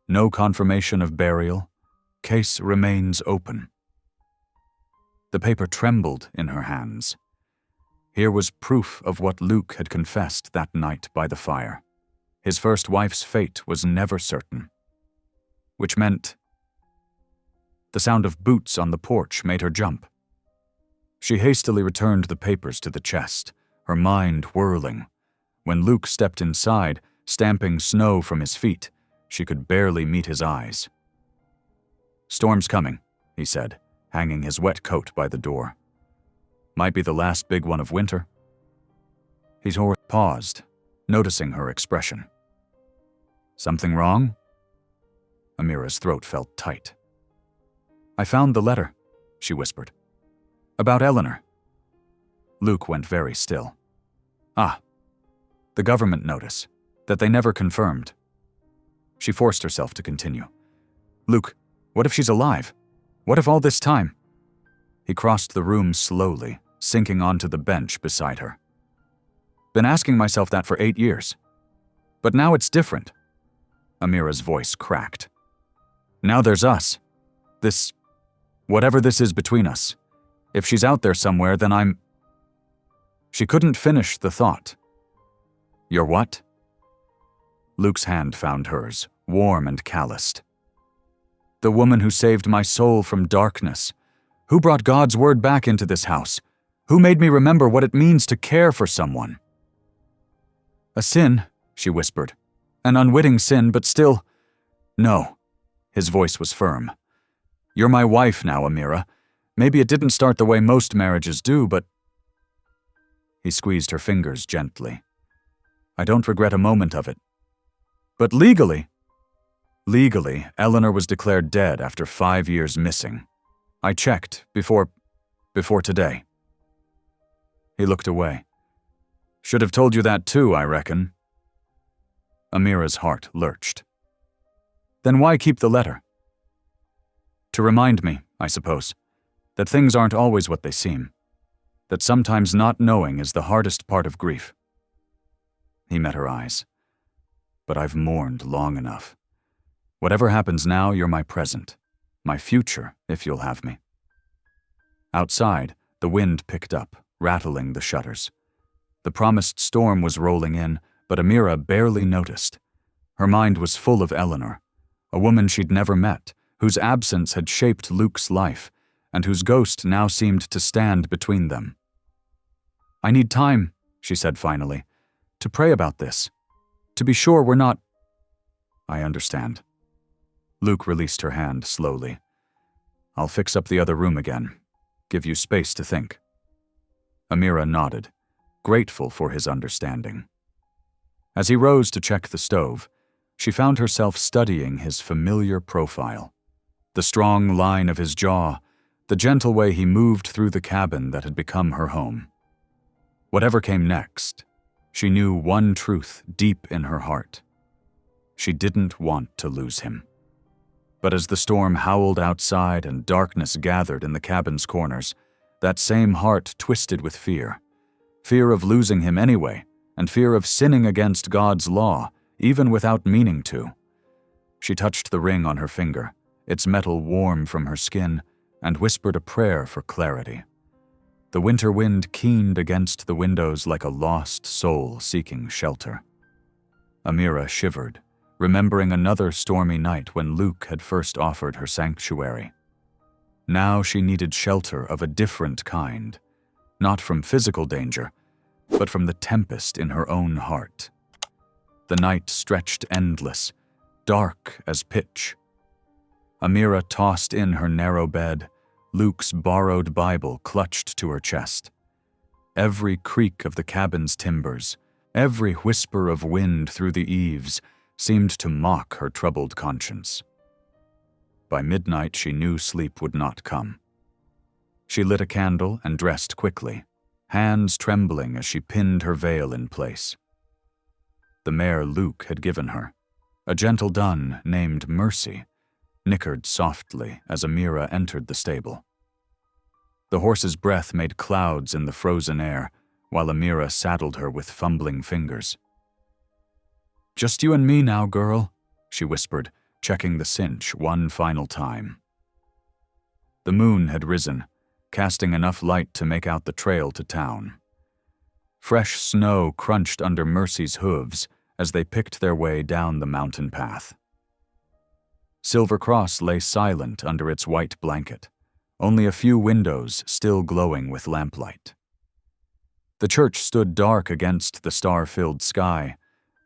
no confirmation of burial, case remains open. The paper trembled in her hands. Here was proof of what Luke had confessed that night by the fire. His first wife's fate was never certain. Which meant... The sound of boots on the porch made her jump. She hastily returned the papers to the chest, her mind whirling. When Luke stepped inside, stamping snow from his feet, she could barely meet his eyes. "Storm's coming," he said, hanging his wet coat by the door. "Might be the last big one of winter." He paused, noticing her expression. "Something wrong?" Amira's throat felt tight. "I found the letter," she whispered. "About Eleanor." Luke went very still. "Ah, the government notice, that they never confirmed." She forced herself to continue. "Luke, what if she's alive? What if all this time?" He crossed the room slowly, sinking onto the bench beside her. "Been asking myself that for 8 years. But now it's different." Amira's voice cracked. "Now there's us. This... whatever this is between us. If she's out there somewhere, then I'm..." She couldn't finish the thought. "You're what?" Luke's hand found hers, warm and calloused. "The woman who saved my soul from darkness. Who brought God's word back into this house? Who made me remember what it means to care for someone?" "A sin," she whispered. "An unwitting sin, but still..." "No." His voice was firm. "You're my wife now, Amira. Maybe it didn't start the way most marriages do, but..." He squeezed her fingers gently. "I don't regret a moment of it. But legally..." "Legally, Eleanor was declared dead after 5 years missing. I checked before today." He looked away. "Should have told you that too, I reckon." Amira's heart lurched. "Then why keep the letter?" "To remind me, I suppose, that things aren't always what they seem. That sometimes not knowing is the hardest part of grief." He met her eyes. "But I've mourned long enough. Whatever happens now, you're my present. My future, if you'll have me." Outside, the wind picked up, rattling the shutters. The promised storm was rolling in, but Amira barely noticed. Her mind was full of Eleanor, a woman she'd never met, whose absence had shaped Luke's life, and whose ghost now seemed to stand between them. "I need time," she said finally, "to pray about this. To be sure we're not..." "I understand." Luke released her hand slowly. "I'll fix up the other room again. Give you space to think." Amira nodded, grateful for his understanding. As he rose to check the stove, she found herself studying his familiar profile. The strong line of his jaw, the gentle way he moved through the cabin that had become her home. Whatever came next, she knew one truth deep in her heart. She didn't want to lose him. But as the storm howled outside and darkness gathered in the cabin's corners, that same heart twisted with fear. Fear of losing him anyway, and fear of sinning against God's law, even without meaning to. She touched the ring on her finger, its metal warm from her skin, and whispered a prayer for clarity. The winter wind keened against the windows like a lost soul seeking shelter. Amira shivered, remembering another stormy night when Luke had first offered her sanctuary. Now she needed shelter of a different kind, not from physical danger, but from the tempest in her own heart. The night stretched endless, dark as pitch. Amira tossed in her narrow bed, Luke's borrowed Bible clutched to her chest. Every creak of the cabin's timbers, Every whisper of wind through the eaves seemed to mock her troubled conscience. By midnight, she knew sleep would not come. She lit a candle and dressed quickly, hands trembling as she pinned her veil in place. The mare Luke had given her, a gentle dun named Mercy, nickered softly as Amira entered the stable. The horse's breath made clouds in the frozen air, while Amira saddled her with fumbling fingers. "Just you and me now, girl," she whispered, checking the cinch one final time. The moon had risen, casting enough light to make out the trail to town. Fresh snow crunched under Mercy's hooves as they picked their way down the mountain path. Silver Cross lay silent under its white blanket, only a few windows still glowing with lamplight. The church stood dark against the star-filled sky,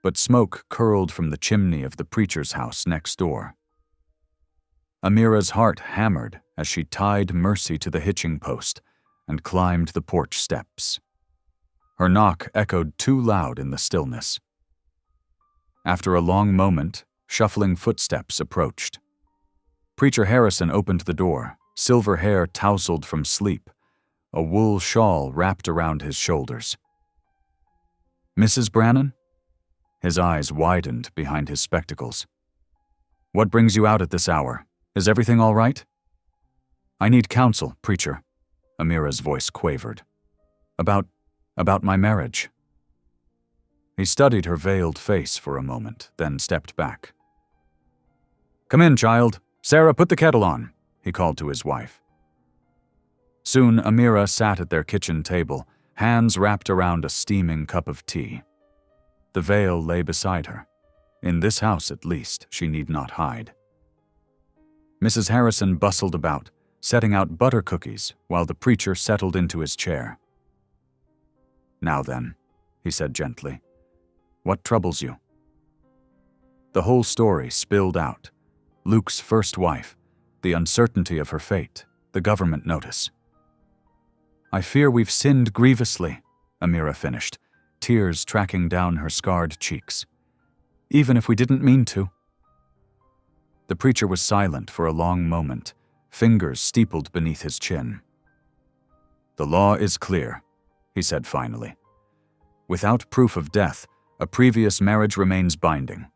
but smoke curled from the chimney of the preacher's house next door. Amira's heart hammered as she tied Mercy to the hitching post and climbed the porch steps. Her knock echoed too loud in the stillness. After a long moment, shuffling footsteps approached. Preacher Harrison opened the door, silver hair tousled from sleep, a wool shawl wrapped around his shoulders. "Mrs. Brannan?" His eyes widened behind his spectacles. "What brings you out at this hour? Is everything all right?" "I need counsel, preacher," Amira's voice quavered. About my marriage." He studied her veiled face for a moment, then stepped back. "Come in, child. Sarah, put the kettle on," he called to his wife. Soon Amira sat at their kitchen table, hands wrapped around a steaming cup of tea. The veil lay beside her. In this house, at least, she need not hide. Mrs. Harrison bustled about, setting out butter cookies while the preacher settled into his chair. "Now then," he said gently, "what troubles you?" The whole story spilled out. Luke's first wife, the uncertainty of her fate, the government notice. "I fear we've sinned grievously," Amira finished, tears tracking down her scarred cheeks. "Even if we didn't mean to." The preacher was silent for a long moment, fingers steepled beneath his chin. "The law is clear," he said finally. "Without proof of death, a previous marriage remains binding.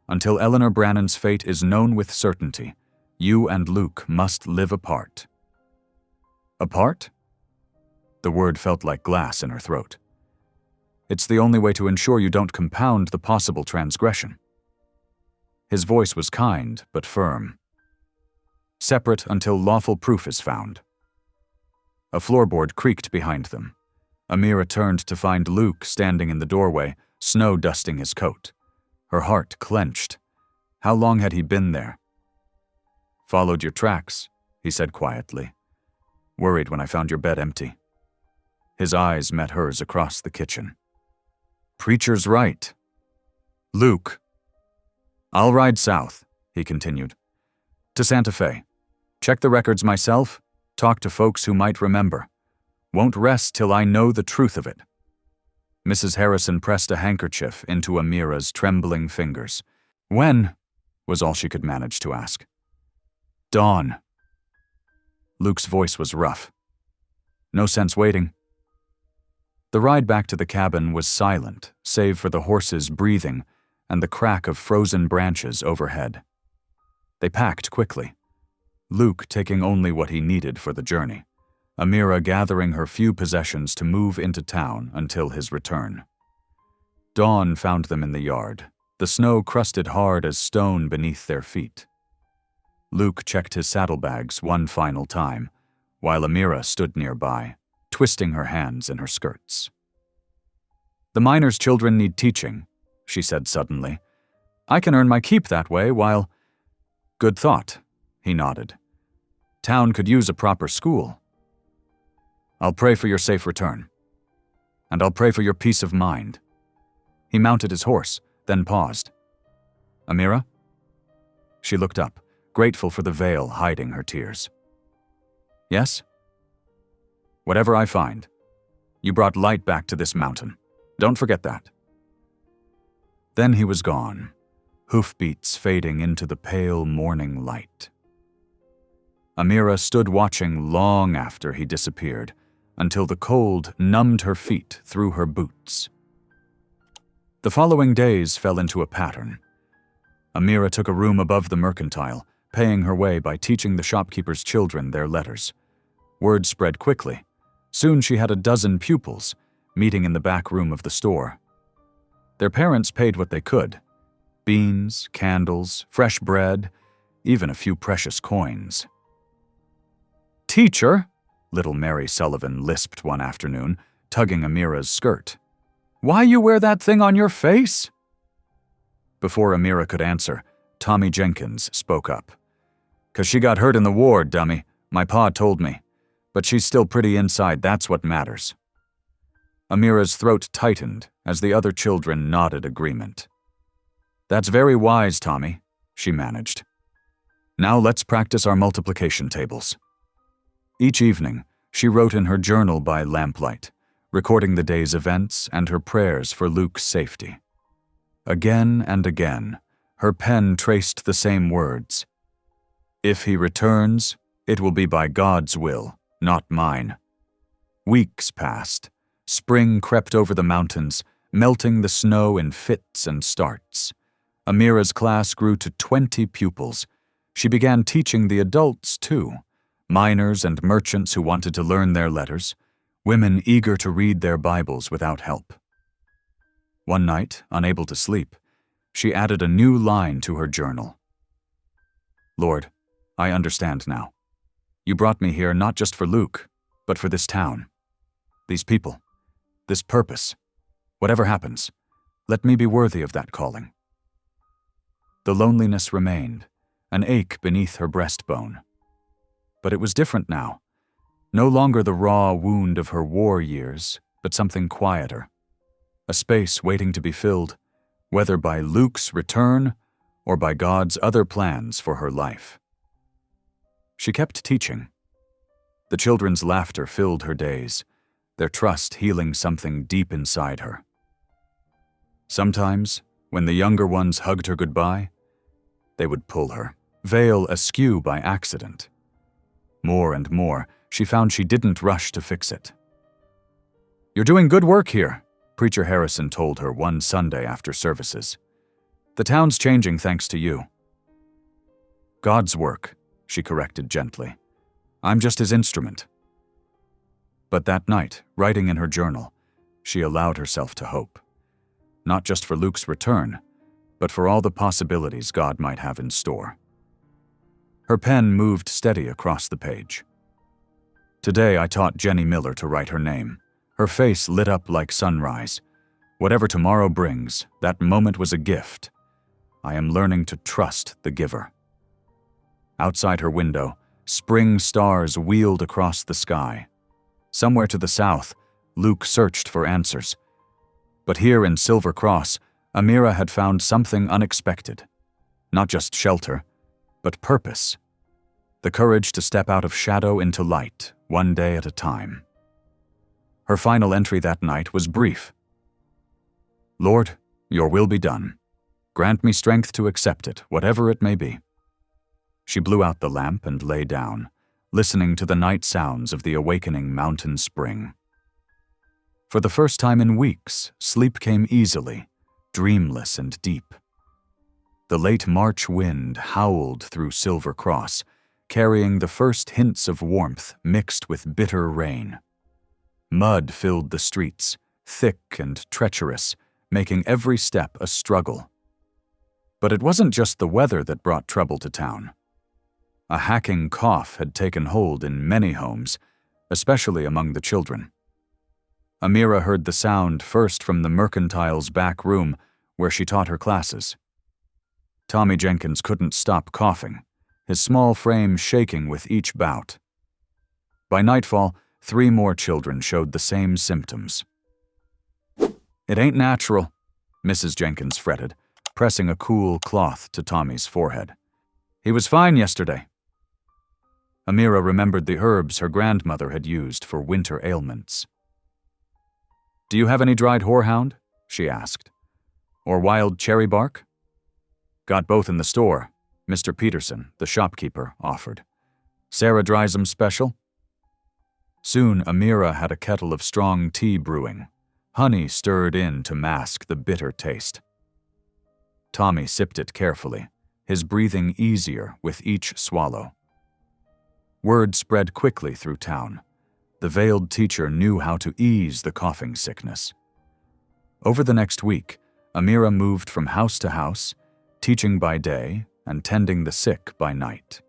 Until Eleanor Brannan's fate is known with certainty, you and Luke must live apart." "Apart?" The word felt like glass in her throat. "It's the only way to ensure you don't compound the possible transgression." His voice was kind but firm. "Separate until lawful proof is found." A floorboard creaked behind them. Amira turned to find Luke standing in the doorway, snow dusting his coat. Her heart clenched. How long had he been there? "Followed your tracks," he said quietly. "Worried when I found your bed empty." His eyes met hers across the kitchen. "Preacher's right." "Luke." "I'll ride south," he continued. "To Santa Fe. Check the records myself, talk to folks who might remember. Won't rest till I know the truth of it." Mrs. Harrison pressed a handkerchief into Amira's trembling fingers. "When?" was all she could manage to ask. "Dawn." Luke's voice was rough. "No sense waiting." The ride back to the cabin was silent, save for the horses' breathing and the crack of frozen branches overhead. They packed quickly, Luke taking only what he needed for the journey, Amira gathering her few possessions to move into town until his return. Dawn found them in the yard, the snow crusted hard as stone beneath their feet. Luke checked his saddlebags one final time, while Amira stood nearby, twisting her hands in her skirts. "The miners' children need teaching," she said suddenly. "I can earn my keep that way while—" "Good thought," he nodded. "Town could use a proper school." "I'll pray for your safe return. And I'll pray for your peace of mind." He mounted his horse, then paused. "Amira?" She looked up, grateful for the veil hiding her tears. "Yes?" "Whatever I find, you brought light back to this mountain. Don't forget that." Then he was gone, hoofbeats fading into the pale morning light. Amira stood watching long after he disappeared, until the cold numbed her feet through her boots. The following days fell into a pattern. Amira took a room above the mercantile, paying her way by teaching the shopkeepers' children their letters. Word spread quickly. Soon she had a dozen pupils, meeting in the back room of the store. Their parents paid what they could: beans, candles, fresh bread, even a few precious coins. "Teacher," little Mary Sullivan lisped one afternoon, tugging Amira's skirt, "why you wear that thing on your face?" Before Amira could answer, Tommy Jenkins spoke up. "'Cause she got hurt in the war, dummy. My pa told me. But she's still pretty inside, that's what matters." Amira's throat tightened as the other children nodded agreement. "That's very wise, Tommy," she managed. "Now let's practice our multiplication tables." Each evening, she wrote in her journal by lamplight, recording the day's events and her prayers for Luke's safety. Again and again, her pen traced the same words. "If he returns, it will be by God's will, not mine." Weeks passed. Spring crept over the mountains, melting the snow in fits and starts. Amira's class grew to 20 pupils. She began teaching the adults, too. Miners and merchants who wanted to learn their letters, women eager to read their Bibles without help. One night, unable to sleep, she added a new line to her journal. "Lord, I understand now. You brought me here not just for Luke, but for this town, these people, this purpose. Whatever happens, let me be worthy of that calling." The loneliness remained, an ache beneath her breastbone. But it was different now. No longer the raw wound of her war years, but something quieter. A space waiting to be filled, whether by Luke's return or by God's other plans for her life. She kept teaching. The children's laughter filled her days, their trust healing something deep inside her. Sometimes, when the younger ones hugged her goodbye, they would pull her, veil askew by accident. More and more, she found she didn't rush to fix it. "You're doing good work here," Preacher Harrison told her one Sunday after services. "The town's changing thanks to you." "God's work," she corrected gently. "I'm just his instrument." But that night, writing in her journal, she allowed herself to hope. Not just for Luke's return, but for all the possibilities God might have in store. Her pen moved steady across the page. "Today I taught Jenny Miller to write her name. Her face lit up like sunrise. Whatever tomorrow brings, that moment was a gift. I am learning to trust the giver." Outside her window, spring stars wheeled across the sky. Somewhere to the south, Luke searched for answers. But here in Silver Cross, Amira had found something unexpected. Not just shelter, but purpose. The courage to step out of shadow into light, one day at a time. Her final entry that night was brief. "Lord, your will be done. Grant me strength to accept it, whatever it may be." She blew out the lamp and lay down, listening to the night sounds of the awakening mountain spring. For the first time in weeks, sleep came easily, dreamless and deep. The late March wind howled through Silver Cross, carrying the first hints of warmth mixed with bitter rain. Mud filled the streets, thick and treacherous, making every step a struggle. But it wasn't just the weather that brought trouble to town. A hacking cough had taken hold in many homes, especially among the children. Amira heard the sound first from the mercantile's back room, where she taught her classes. Tommy Jenkins couldn't stop coughing, his small frame shaking with each bout. By nightfall, 3 more children showed the same symptoms. "It ain't natural," Mrs. Jenkins fretted, pressing a cool cloth to Tommy's forehead. "He was fine yesterday." Amira remembered the herbs her grandmother had used for winter ailments. "Do you have any dried horehound?" she asked. Or wild cherry bark? Got both in the store, Mr. Peterson, the shopkeeper, offered. Sarah dries 'em special? Soon Amira had a kettle of strong tea brewing, honey stirred in to mask the bitter taste. Tommy sipped it carefully, his breathing easier with each swallow. Word spread quickly through town. The veiled teacher knew how to ease the coughing sickness. Over the next week, Amira moved from house to house, teaching by day and tending the sick by night.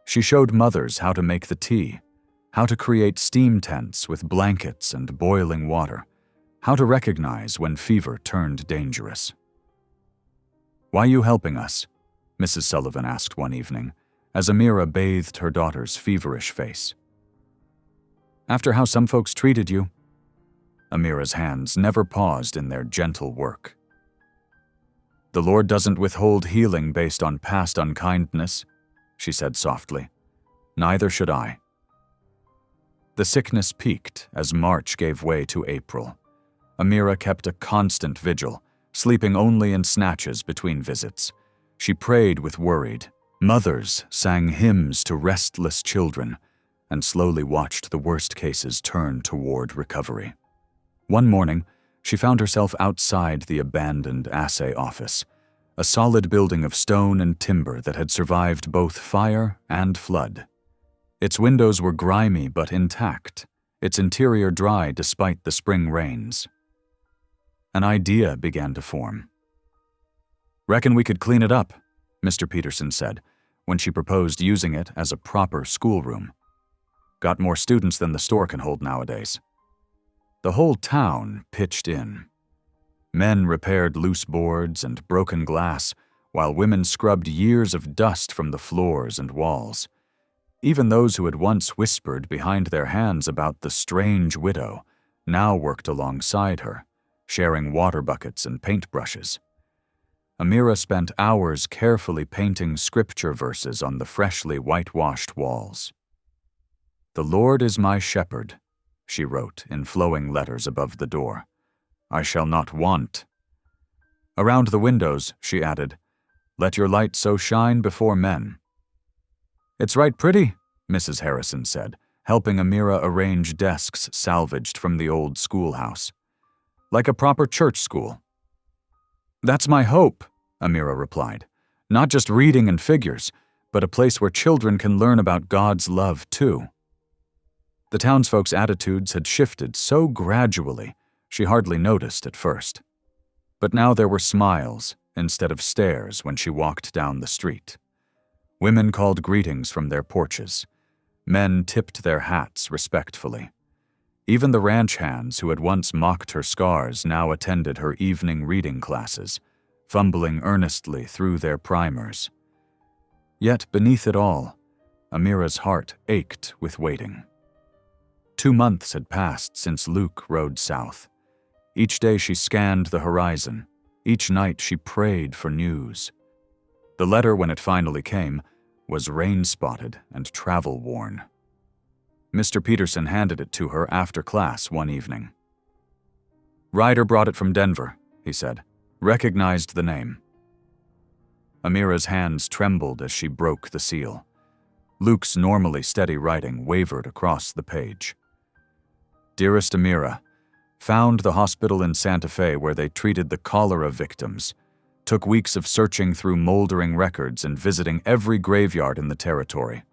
She showed mothers how to make the tea, how to create steam tents with blankets and boiling water, how to recognize when fever turned dangerous. "Why you helping us?" Mrs. Sullivan asked one evening, as Amira bathed her daughter's feverish face. "After how some folks treated you." Amira's hands never paused in their gentle work. "The Lord doesn't withhold healing based on past unkindness," she said softly. "Neither should I." The sickness peaked as March gave way to April. Amira kept a constant vigil, sleeping only in snatches between visits. She prayed with worried. Mothers sang hymns to restless children and slowly watched the worst cases turn toward recovery. One morning, she found herself outside the abandoned assay office, a solid building of stone and timber that had survived both fire and flood. Its windows were grimy but intact, its interior dry despite the spring rains. An idea began to form. "Reckon we could clean it up," Mr. Peterson said, when she proposed using it as a proper schoolroom. "Got more students than the store can hold nowadays." The whole town pitched in. Men repaired loose boards and broken glass, while women scrubbed years of dust from the floors and walls. Even those who had once whispered behind their hands about the strange widow now worked alongside her, sharing water buckets and paintbrushes. Amira spent hours carefully painting scripture verses on the freshly whitewashed walls. "The Lord is my shepherd," she wrote in flowing letters above the door. "I shall not want." Around the windows, she added, "Let your light so shine before men." "It's right pretty," Mrs. Harrison said, helping Amira arrange desks salvaged from the old schoolhouse. "Like a proper church school." "That's my hope," Amira replied. "Not just reading and figures, but a place where children can learn about God's love too." The townsfolk's attitudes had shifted so gradually, she hardly noticed at first. But now there were smiles instead of stares when she walked down the street. Women called greetings from their porches. Men tipped their hats respectfully. Even the ranch hands who had once mocked her scars now attended her evening reading classes, fumbling earnestly through their primers. Yet beneath it all, Amira's heart ached with waiting. 2 months had passed since Luke rode south. Each day she scanned the horizon. Each night she prayed for news. The letter, when it finally came, was rain-spotted and travel-worn. Mr. Peterson handed it to her after class one evening. "Ryder brought it from Denver," he said. "Recognized the name." Amira's hands trembled as she broke the seal. Luke's normally steady writing wavered across the page. "Dearest Amira, found the hospital in Santa Fe where they treated the cholera victims. Took weeks of searching through moldering records and visiting every graveyard in the territory.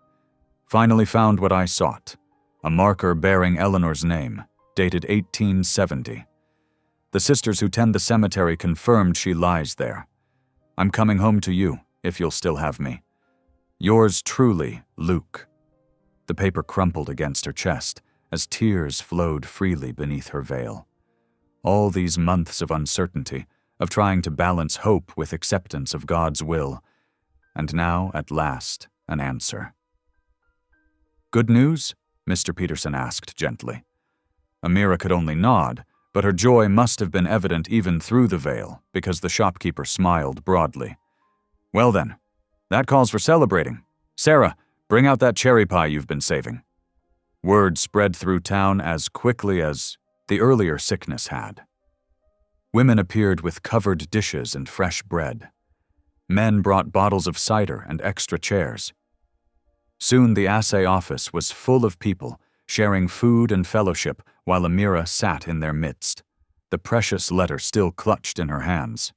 Finally found what I sought, a marker bearing Eleanor's name, dated 1870. The sisters who tend the cemetery confirmed she lies there. I'm coming home to you, if you'll still have me. Yours truly, Luke." The paper crumpled against her chest as tears flowed freely beneath her veil. All these months of uncertainty, of trying to balance hope with acceptance of God's will, and now, at last, an answer. "Good news?" Mr. Peterson asked gently. Amira could only nod, but her joy must have been evident even through the veil, because the shopkeeper smiled broadly. "Well then, that calls for celebrating. Sarah, bring out that cherry pie you've been saving." Word spread through town as quickly as the earlier sickness had. Women appeared with covered dishes and fresh bread. Men brought bottles of cider and extra chairs. Soon the assay office was full of people, sharing food and fellowship while Amira sat in their midst, the precious letter still clutched in her hands.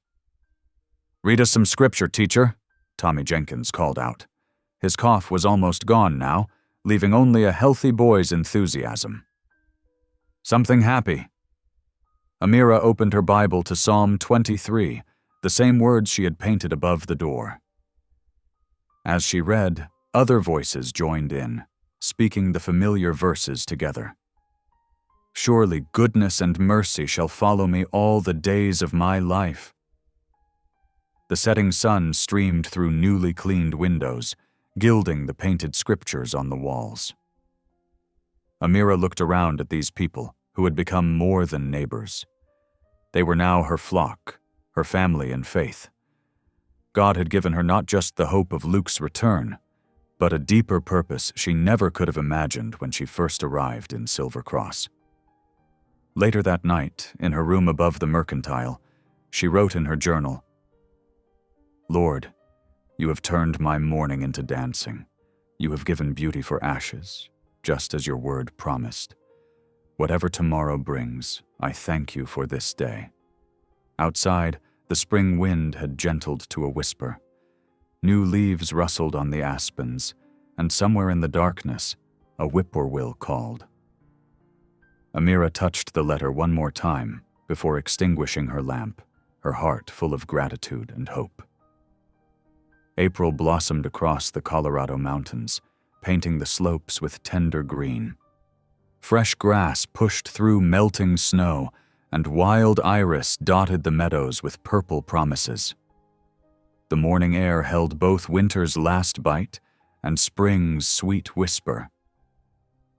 "Read us some scripture, teacher," Tommy Jenkins called out. His cough was almost gone now, leaving only a healthy boy's enthusiasm. "Something happy." Amira opened her Bible to Psalm 23, the same words she had painted above the door. As she read, other voices joined in, speaking the familiar verses together. "Surely goodness and mercy shall follow me all the days of my life." The setting sun streamed through newly cleaned windows, gilding the painted scriptures on the walls. Amira looked around at these people who had become more than neighbors. They were now her flock, her family in faith. God had given her not just the hope of Luke's return, but a deeper purpose she never could have imagined when she first arrived in Silver Cross. Later that night, in her room above the mercantile, she wrote in her journal, "Lord, you have turned my mourning into dancing. You have given beauty for ashes, just as your word promised. Whatever tomorrow brings, I thank you for this day." Outside, the spring wind had gentled to a whisper. New leaves rustled on the aspens, and somewhere in the darkness, a whippoorwill called. Amira touched the letter one more time before extinguishing her lamp, her heart full of gratitude and hope. April blossomed across the Colorado mountains, painting the slopes with tender green. Fresh grass pushed through melting snow, and wild iris dotted the meadows with purple promises. The morning air held both winter's last bite and spring's sweet whisper.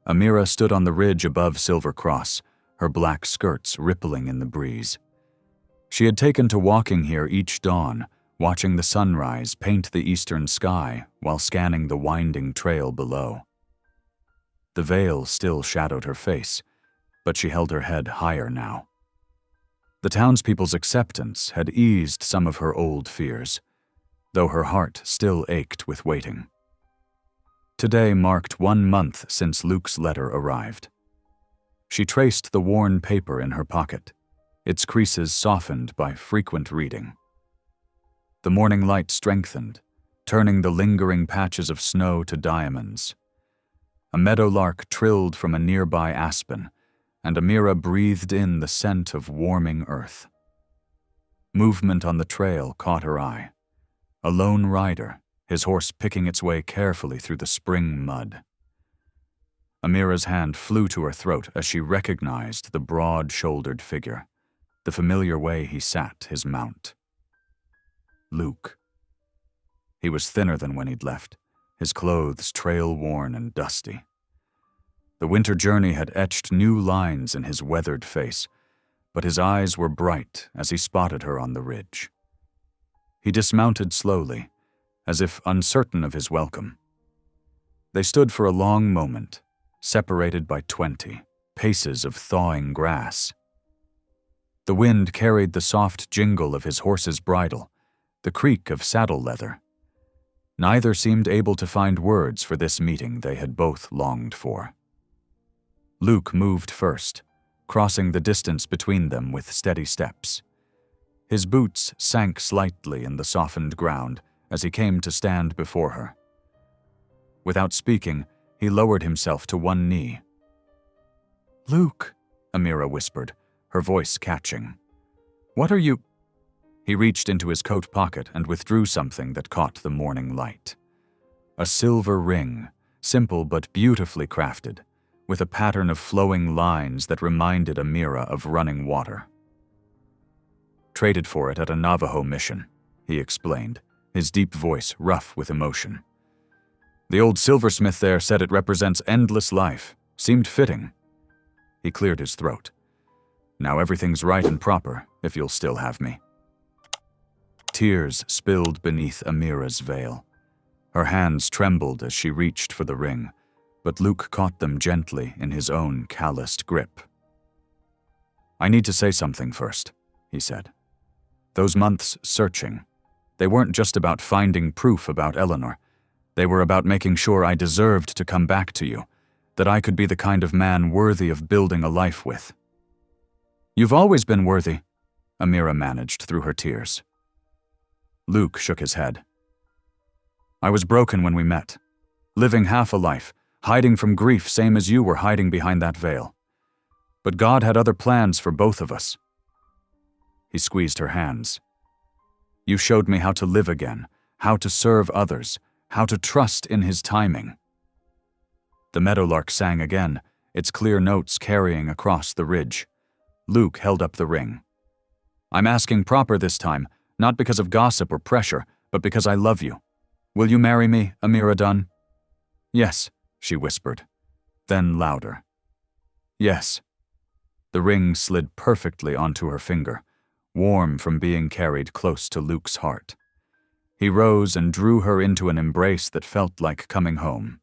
Amira stood on the ridge above Silver Cross, her black skirts rippling in the breeze. She had taken to walking here each dawn, watching the sunrise paint the eastern sky while scanning the winding trail below. The veil still shadowed her face, but she held her head higher now. The townspeople's acceptance had eased some of her old fears, though her heart still ached with waiting. Today marked 1 month since Luke's letter arrived. She traced the worn paper in her pocket, its creases softened by frequent reading. The morning light strengthened, turning the lingering patches of snow to diamonds. A meadowlark trilled from a nearby aspen, and Amira breathed in the scent of warming earth. Movement on the trail caught her eye. A lone rider, his horse picking its way carefully through the spring mud. Amira's hand flew to her throat as she recognized the broad-shouldered figure, the familiar way he sat his mount. Luke. He was thinner than when he'd left, his clothes trail-worn and dusty. The winter journey had etched new lines in his weathered face, but his eyes were bright as he spotted her on the ridge. He dismounted slowly, as if uncertain of his welcome. They stood for a long moment, separated by 20 paces of thawing grass. The wind carried the soft jingle of his horse's bridle, the creak of saddle leather. Neither seemed able to find words for this meeting they had both longed for. Luke moved first, crossing the distance between them with steady steps. His boots sank slightly in the softened ground as he came to stand before her. Without speaking, he lowered himself to one knee. "Luke," Amira whispered, her voice catching. "What are you—" He reached into his coat pocket and withdrew something that caught the morning light. A silver ring, simple but beautifully crafted, with a pattern of flowing lines that reminded Amira of running water. "Traded for it at a Navajo mission," he explained, his deep voice rough with emotion. "The old silversmith there said it represents endless life. Seemed fitting." He cleared his throat. "Now everything's right and proper, if you'll still have me." Tears spilled beneath Amira's veil. Her hands trembled as she reached for the ring, but Luke caught them gently in his own calloused grip. "I need to say something first," he said. Those months searching, they weren't just about finding proof about Eleanor. They were about making sure I deserved to come back to you, that I could be the kind of man worthy of building a life with. You've always been worthy, Amira managed through her tears. Luke shook his head. I was broken when we met, living half a life, hiding from grief same as you were hiding behind that veil. But God had other plans for both of us. He squeezed her hands. You showed me how to live again, how to serve others, how to trust in His timing. The meadowlark sang again, its clear notes carrying across the ridge. Luke held up the ring. I'm asking proper this time, not because of gossip or pressure, but because I love you. Will you marry me, Amira Dunn? Yes, she whispered. Then louder. Yes. The ring slid perfectly onto her finger, warm from being carried close to Luke's heart. He rose and drew her into an embrace that felt like coming home.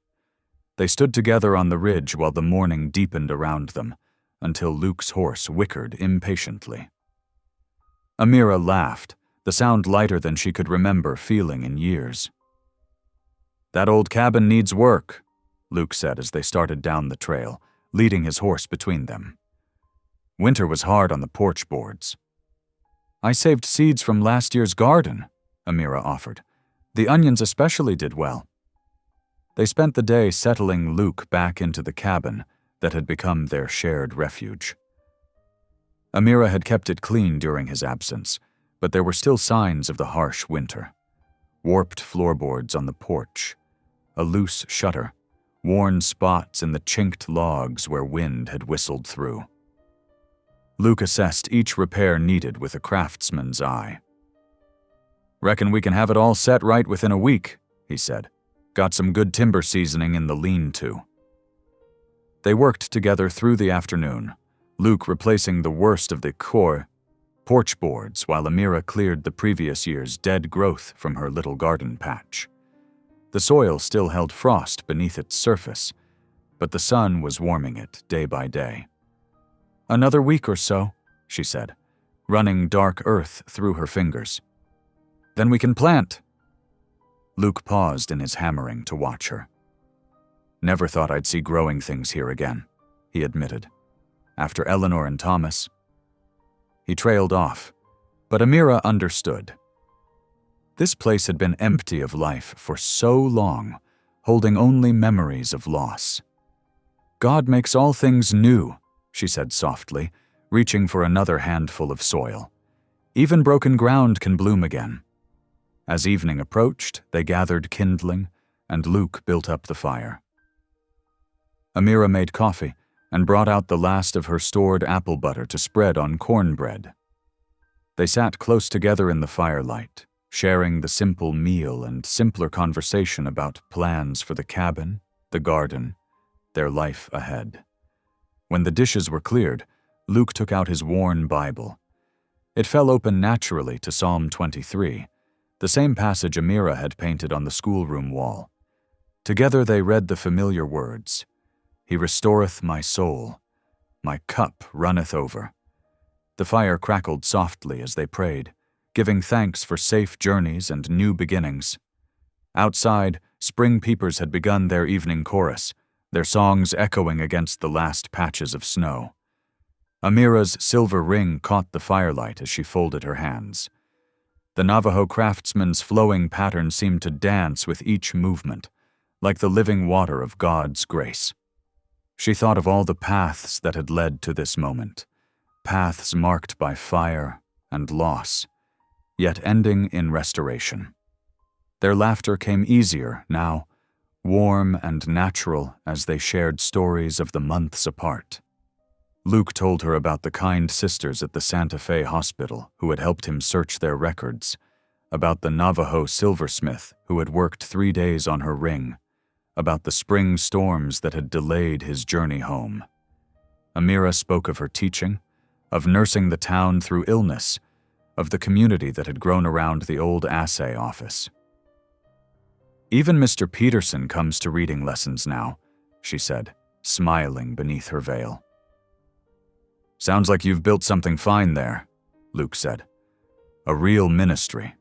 They stood together on the ridge while the morning deepened around them, until Luke's horse whickered impatiently. Amira laughed, the sound lighter than she could remember feeling in years. That old cabin needs work, Luke said as they started down the trail, leading his horse between them. Winter was hard on the porch boards. I saved seeds from last year's garden, Amira offered. The onions especially did well. They spent the day settling Luke back into the cabin that had become their shared refuge. Amira had kept it clean during his absence, but there were still signs of the harsh winter. Warped floorboards on the porch, a loose shutter, worn spots in the chinked logs where wind had whistled through. Luke assessed each repair needed with a craftsman's eye. Reckon we can have it all set right within a week, he said. Got some good timber seasoning in the lean-to. They worked together through the afternoon, Luke replacing the worst of the porch boards while Amira cleared the previous year's dead growth from her little garden patch. The soil still held frost beneath its surface, but the sun was warming it day by day. Another week or so, she said, running dark earth through her fingers. Then we can plant. Luke paused in his hammering to watch her. Never thought I'd see growing things here again, he admitted. After Eleanor and Thomas. He trailed off, but Amira understood. This place had been empty of life for so long, holding only memories of loss. God makes all things new, she said softly, reaching for another handful of soil. Even broken ground can bloom again. As evening approached, they gathered kindling, and Luke built up the fire. Amira made coffee and brought out the last of her stored apple butter to spread on cornbread. They sat close together in the firelight, sharing the simple meal and simpler conversation about plans for the cabin, the garden, their life ahead. When the dishes were cleared, Luke took out his worn Bible. It fell open naturally to Psalm 23, the same passage Amira had painted on the schoolroom wall. Together they read the familiar words, He restoreth my soul, my cup runneth over. The fire crackled softly as they prayed, giving thanks for safe journeys and new beginnings. Outside, spring peepers had begun their evening chorus, their songs echoing against the last patches of snow. Amira's silver ring caught the firelight as she folded her hands. The Navajo craftsman's flowing pattern seemed to dance with each movement, like the living water of God's grace. She thought of all the paths that had led to this moment, paths marked by fire and loss, yet ending in restoration. Their laughter came easier now, warm and natural as they shared stories of the months apart. Luke told her about the kind sisters at the Santa Fe hospital who had helped him search their records, about the Navajo silversmith who had worked 3 days on her ring, about the spring storms that had delayed his journey home. Amira spoke of her teaching, of nursing the town through illness, of the community that had grown around the old assay office. Even Mr. Peterson comes to reading lessons now, she said, smiling beneath her veil. Sounds like you've built something fine there, Luke said. "A real ministry."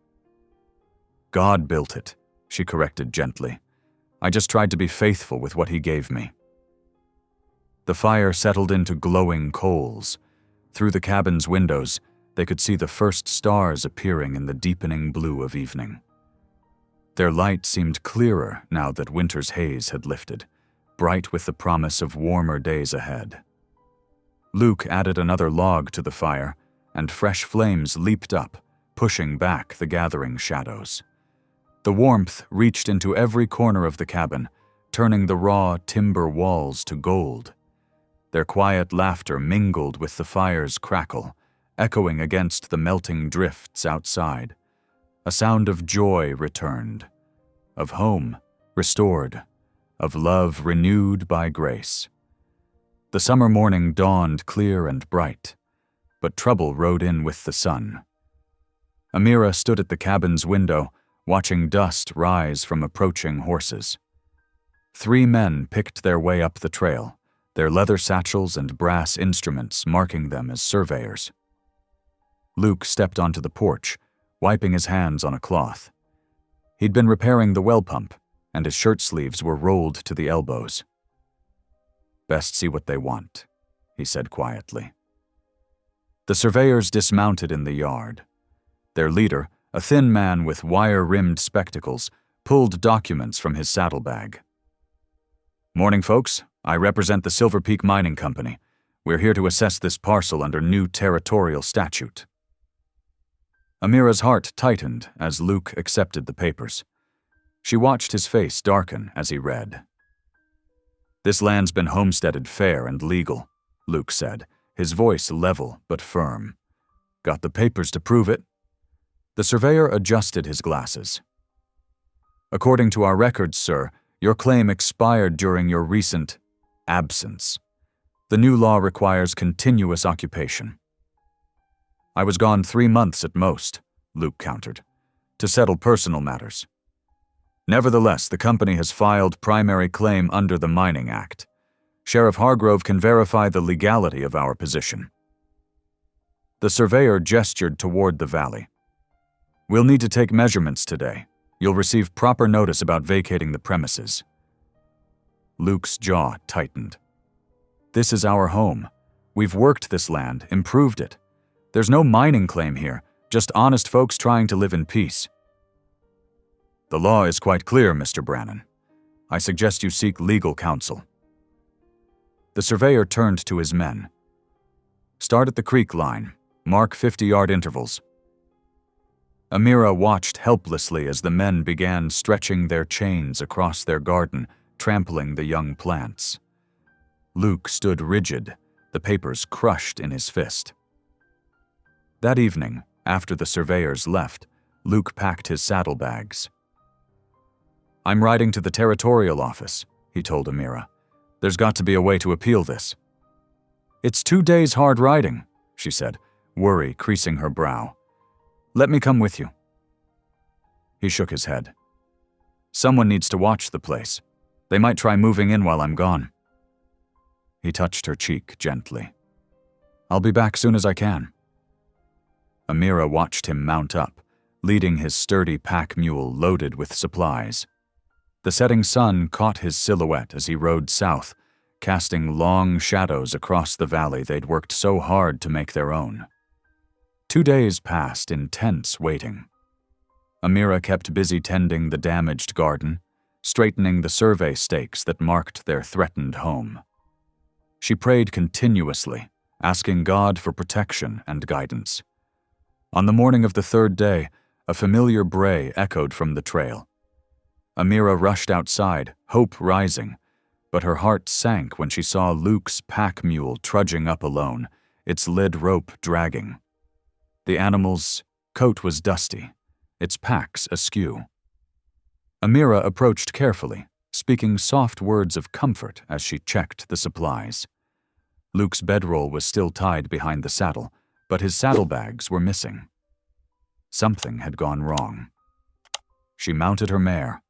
"God built it," she corrected gently. "I just tried to be faithful with what he gave me." The fire settled into glowing coals. Through the cabin's windows, they could see the first stars appearing in the deepening blue of evening. Their light seemed clearer now that winter's haze had lifted, bright with the promise of warmer days ahead. Luke added another log to the fire, and fresh flames leaped up, pushing back the gathering shadows. The warmth reached into every corner of the cabin, turning the raw timber walls to gold. Their quiet laughter mingled with the fire's crackle, echoing against the melting drifts outside. A sound of joy returned, of home restored, of love renewed by grace. The summer morning dawned clear and bright, but trouble rode in with the sun. Amira stood at the cabin's window, watching dust rise from approaching horses. 3 men picked their way up the trail, their leather satchels and brass instruments marking them as surveyors. Luke stepped onto the porch, wiping his hands on a cloth. He'd been repairing the well pump, and his shirt sleeves were rolled to the elbows. "Best see what they want," he said quietly. The surveyors dismounted in the yard. Their leader, a thin man with wire-rimmed spectacles, pulled documents from his saddlebag. "Morning, folks. I represent the Silver Peak Mining Company. We're here to assess this parcel under new territorial statute." Amira's heart tightened as Luke accepted the papers. She watched his face darken as he read. "This land's been homesteaded fair and legal," Luke said, his voice level but firm. "Got the papers to prove it." The surveyor adjusted his glasses. "According to our records, sir, your claim expired during your recent absence. The new law requires continuous occupation." "I was gone 3 months at most," Luke countered, "to settle personal matters. Nevertheless, the company has filed primary claim under the Mining Act. Sheriff Hargrove can verify the legality of our position." The surveyor gestured toward the valley. "We'll need to take measurements today. You'll receive proper notice about vacating the premises." Luke's jaw tightened. "This is our home. We've worked this land, improved it. There's no mining claim here, just honest folks trying to live in peace." "The law is quite clear, Mr. Brannon. I suggest you seek legal counsel." The surveyor turned to his men. "Start at the creek line. Mark 50-yard intervals." Amira watched helplessly as the men began stretching their chains across their garden, trampling the young plants. Luke stood rigid, the papers crushed in his fist. That evening, after the surveyors left, Luke packed his saddlebags. "I'm riding to the territorial office," he told Amira. "There's got to be a way to appeal this." "It's 2 days hard riding," she said, worry creasing her brow. "Let me come with you." He shook his head. "Someone needs to watch the place. They might try moving in while I'm gone." He touched her cheek gently. "I'll be back soon as I can." Amira watched him mount up, leading his sturdy pack mule loaded with supplies. The setting sun caught his silhouette as he rode south, casting long shadows across the valley they'd worked so hard to make their own. 2 days passed in tense waiting. Amira kept busy tending the damaged garden, straightening the survey stakes that marked their threatened home. She prayed continuously, asking God for protection and guidance. On the morning of the 3rd day, a familiar bray echoed from the trail. Amira rushed outside, hope rising, but her heart sank when she saw Luke's pack mule trudging up alone, its lid rope dragging. The animal's coat was dusty, its packs askew. Amira approached carefully, speaking soft words of comfort as she checked the supplies. Luke's bedroll was still tied behind the saddle, but his saddlebags were missing. Something had gone wrong. She mounted her mare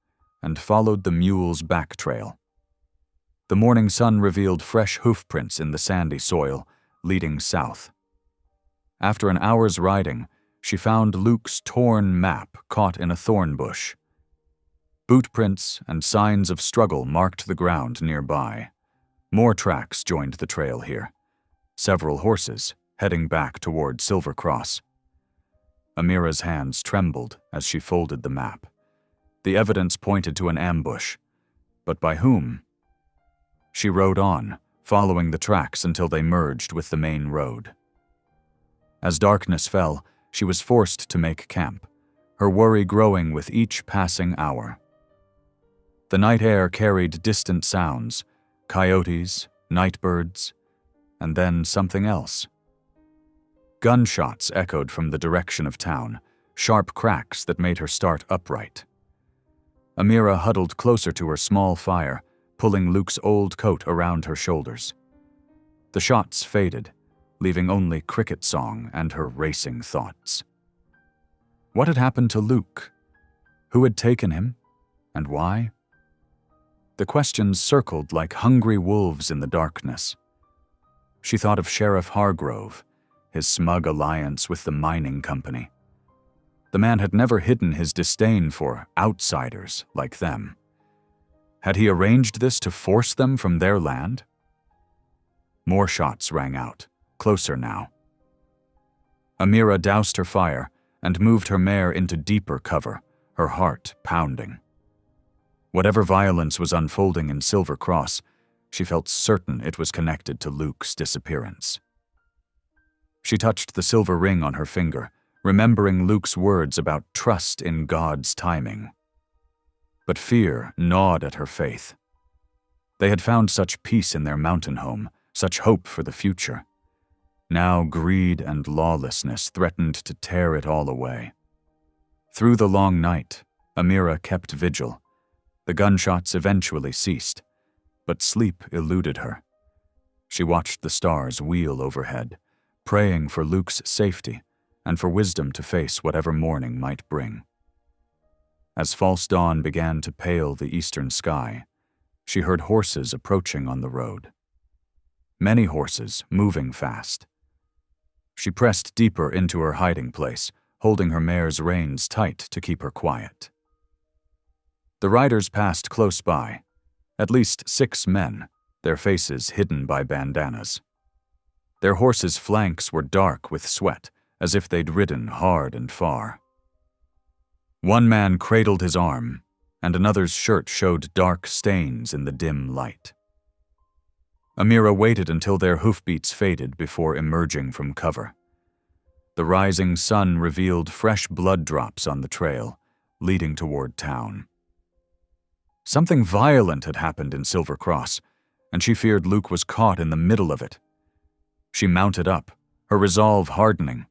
and followed the mule's back trail. The morning sun revealed fresh hoofprints in the sandy soil, leading south. After an hour's riding, she found Luke's torn map caught in a thorn bush. Boot prints and signs of struggle marked the ground nearby. More tracks joined the trail here. Several horses heading back toward Silver Cross. Amira's hands trembled as she folded the map. The evidence pointed to an ambush. But by whom? She rode on, following the tracks until they merged with the main road. As darkness fell, she was forced to make camp, her worry growing with each passing hour. The night air carried distant sounds, coyotes, nightbirds, and then something else. Gunshots echoed from the direction of town, sharp cracks that made her start upright. Amira huddled closer to her small fire, pulling Luke's old coat around her shoulders. The shots faded, leaving only cricket song and her racing thoughts. What had happened to Luke? Who had taken him, and why? The questions circled like hungry wolves in the darkness. She thought of Sheriff Hargrove, his smug alliance with the mining company. The man had never hidden his disdain for outsiders like them. Had he arranged this to force them from their land? More shots rang out, closer now. Amira doused her fire and moved her mare into deeper cover, her heart pounding. Whatever violence was unfolding in Silver Cross, she felt certain it was connected to Luke's disappearance. She touched the silver ring on her finger, remembering Luke's words about trust in God's timing. But fear gnawed at her faith. They had found such peace in their mountain home, such hope for the future. Now greed and lawlessness threatened to tear it all away. Through the long night, Amira kept vigil. The gunshots eventually ceased, but sleep eluded her. She watched the stars wheel overhead, praying for Luke's safety and for wisdom to face whatever morning might bring. As false dawn began to pale the eastern sky, she heard horses approaching on the road. Many horses moving fast. She pressed deeper into her hiding place, holding her mare's reins tight to keep her quiet. The riders passed close by, at least 6 men, their faces hidden by bandanas. Their horses' flanks were dark with sweat, as if they'd ridden hard and far. One man cradled his arm, and another's shirt showed dark stains in the dim light. Amira waited until their hoofbeats faded before emerging from cover. The rising sun revealed fresh blood drops on the trail, leading toward town. Something violent had happened in Silver Cross, and she feared Luke was caught in the middle of it. She mounted up, her resolve hardening.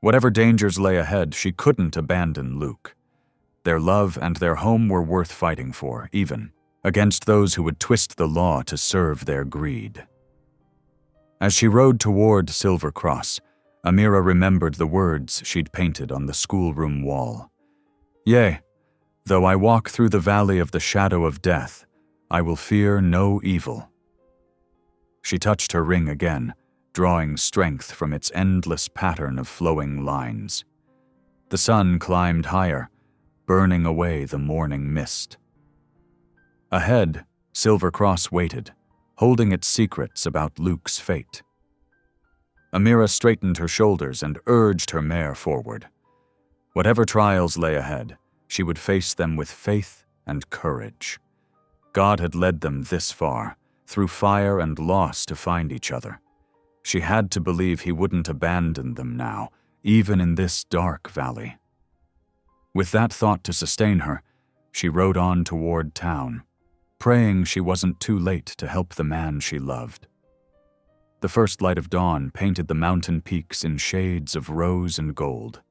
Whatever dangers lay ahead, she couldn't abandon Luke. Their love and their home were worth fighting for, even against those who would twist the law to serve their greed. As she rode toward Silver Cross, Amira remembered the words she'd painted on the schoolroom wall. "Yea, though I walk through the valley of the shadow of death, I will fear no evil." She touched her ring again, drawing strength from its endless pattern of flowing lines. The sun climbed higher, burning away the morning mist. Ahead, Silver Cross waited, holding its secrets about Luke's fate. Amira straightened her shoulders and urged her mare forward. Whatever trials lay ahead, she would face them with faith and courage. God had led them this far, through fire and loss to find each other. She had to believe he wouldn't abandon them now, even in this dark valley. With that thought to sustain her, she rode on toward town, praying she wasn't too late to help the man she loved. The first light of dawn painted the mountain peaks in shades of rose and gold.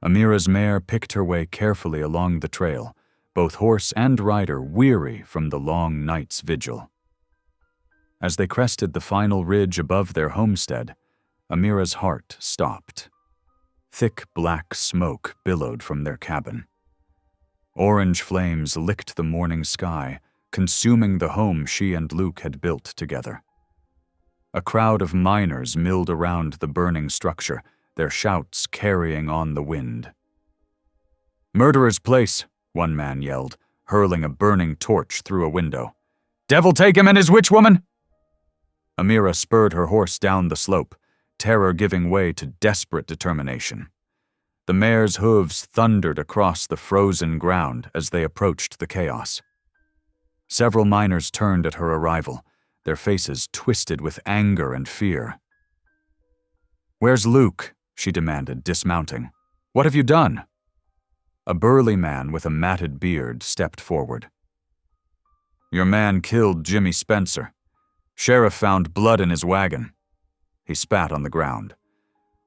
Amira's mare picked her way carefully along the trail, both horse and rider weary from the long night's vigil. As they crested the final ridge above their homestead, Amira's heart stopped. Thick black smoke billowed from their cabin. Orange flames licked the morning sky, consuming the home she and Luke had built together. A crowd of miners milled around the burning structure, their shouts carrying on the wind. "Murderer's place," one man yelled, hurling a burning torch through a window. "Devil take him and his witch woman!" Amira spurred her horse down the slope, terror giving way to desperate determination. The mare's hooves thundered across the frozen ground as they approached the chaos. Several miners turned at her arrival, their faces twisted with anger and fear. "Where's Luke?" she demanded, dismounting. "What have you done?" A burly man with a matted beard stepped forward. "Your man killed Jimmy Spencer. Sheriff found blood in his wagon." He spat on the ground.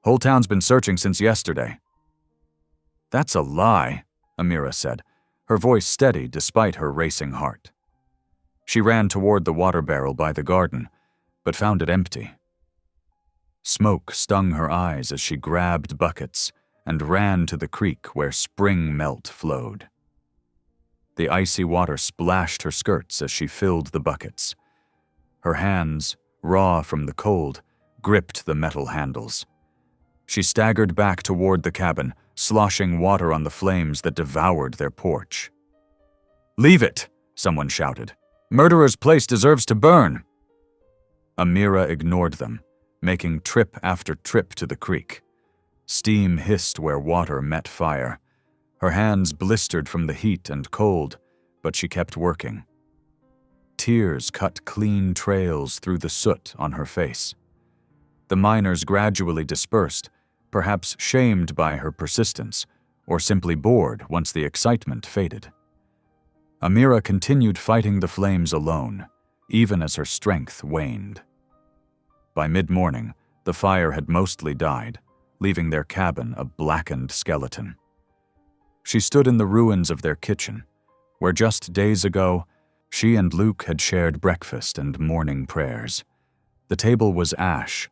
"Whole town's been searching since yesterday." "That's a lie," Amira said, her voice steady despite her racing heart. She ran toward the water barrel by the garden, but found it empty. Smoke stung her eyes as she grabbed buckets and ran to the creek where spring melt flowed. The icy water splashed her skirts as she filled the buckets. Her hands, raw from the cold, gripped the metal handles. She staggered back toward the cabin, sloshing water on the flames that devoured their porch. "Leave it!" someone shouted. "Murderer's place deserves to burn." Amira ignored them, making trip after trip to the creek. Steam hissed where water met fire. Her hands blistered from the heat and cold, but she kept working. Tears cut clean trails through the soot on her face. The miners gradually dispersed, perhaps shamed by her persistence, or simply bored once the excitement faded. Amira continued fighting the flames alone, even as her strength waned. By mid-morning, the fire had mostly died, leaving their cabin a blackened skeleton. She stood in the ruins of their kitchen, where just days ago, she and Luke had shared breakfast and morning prayers. The table was ash,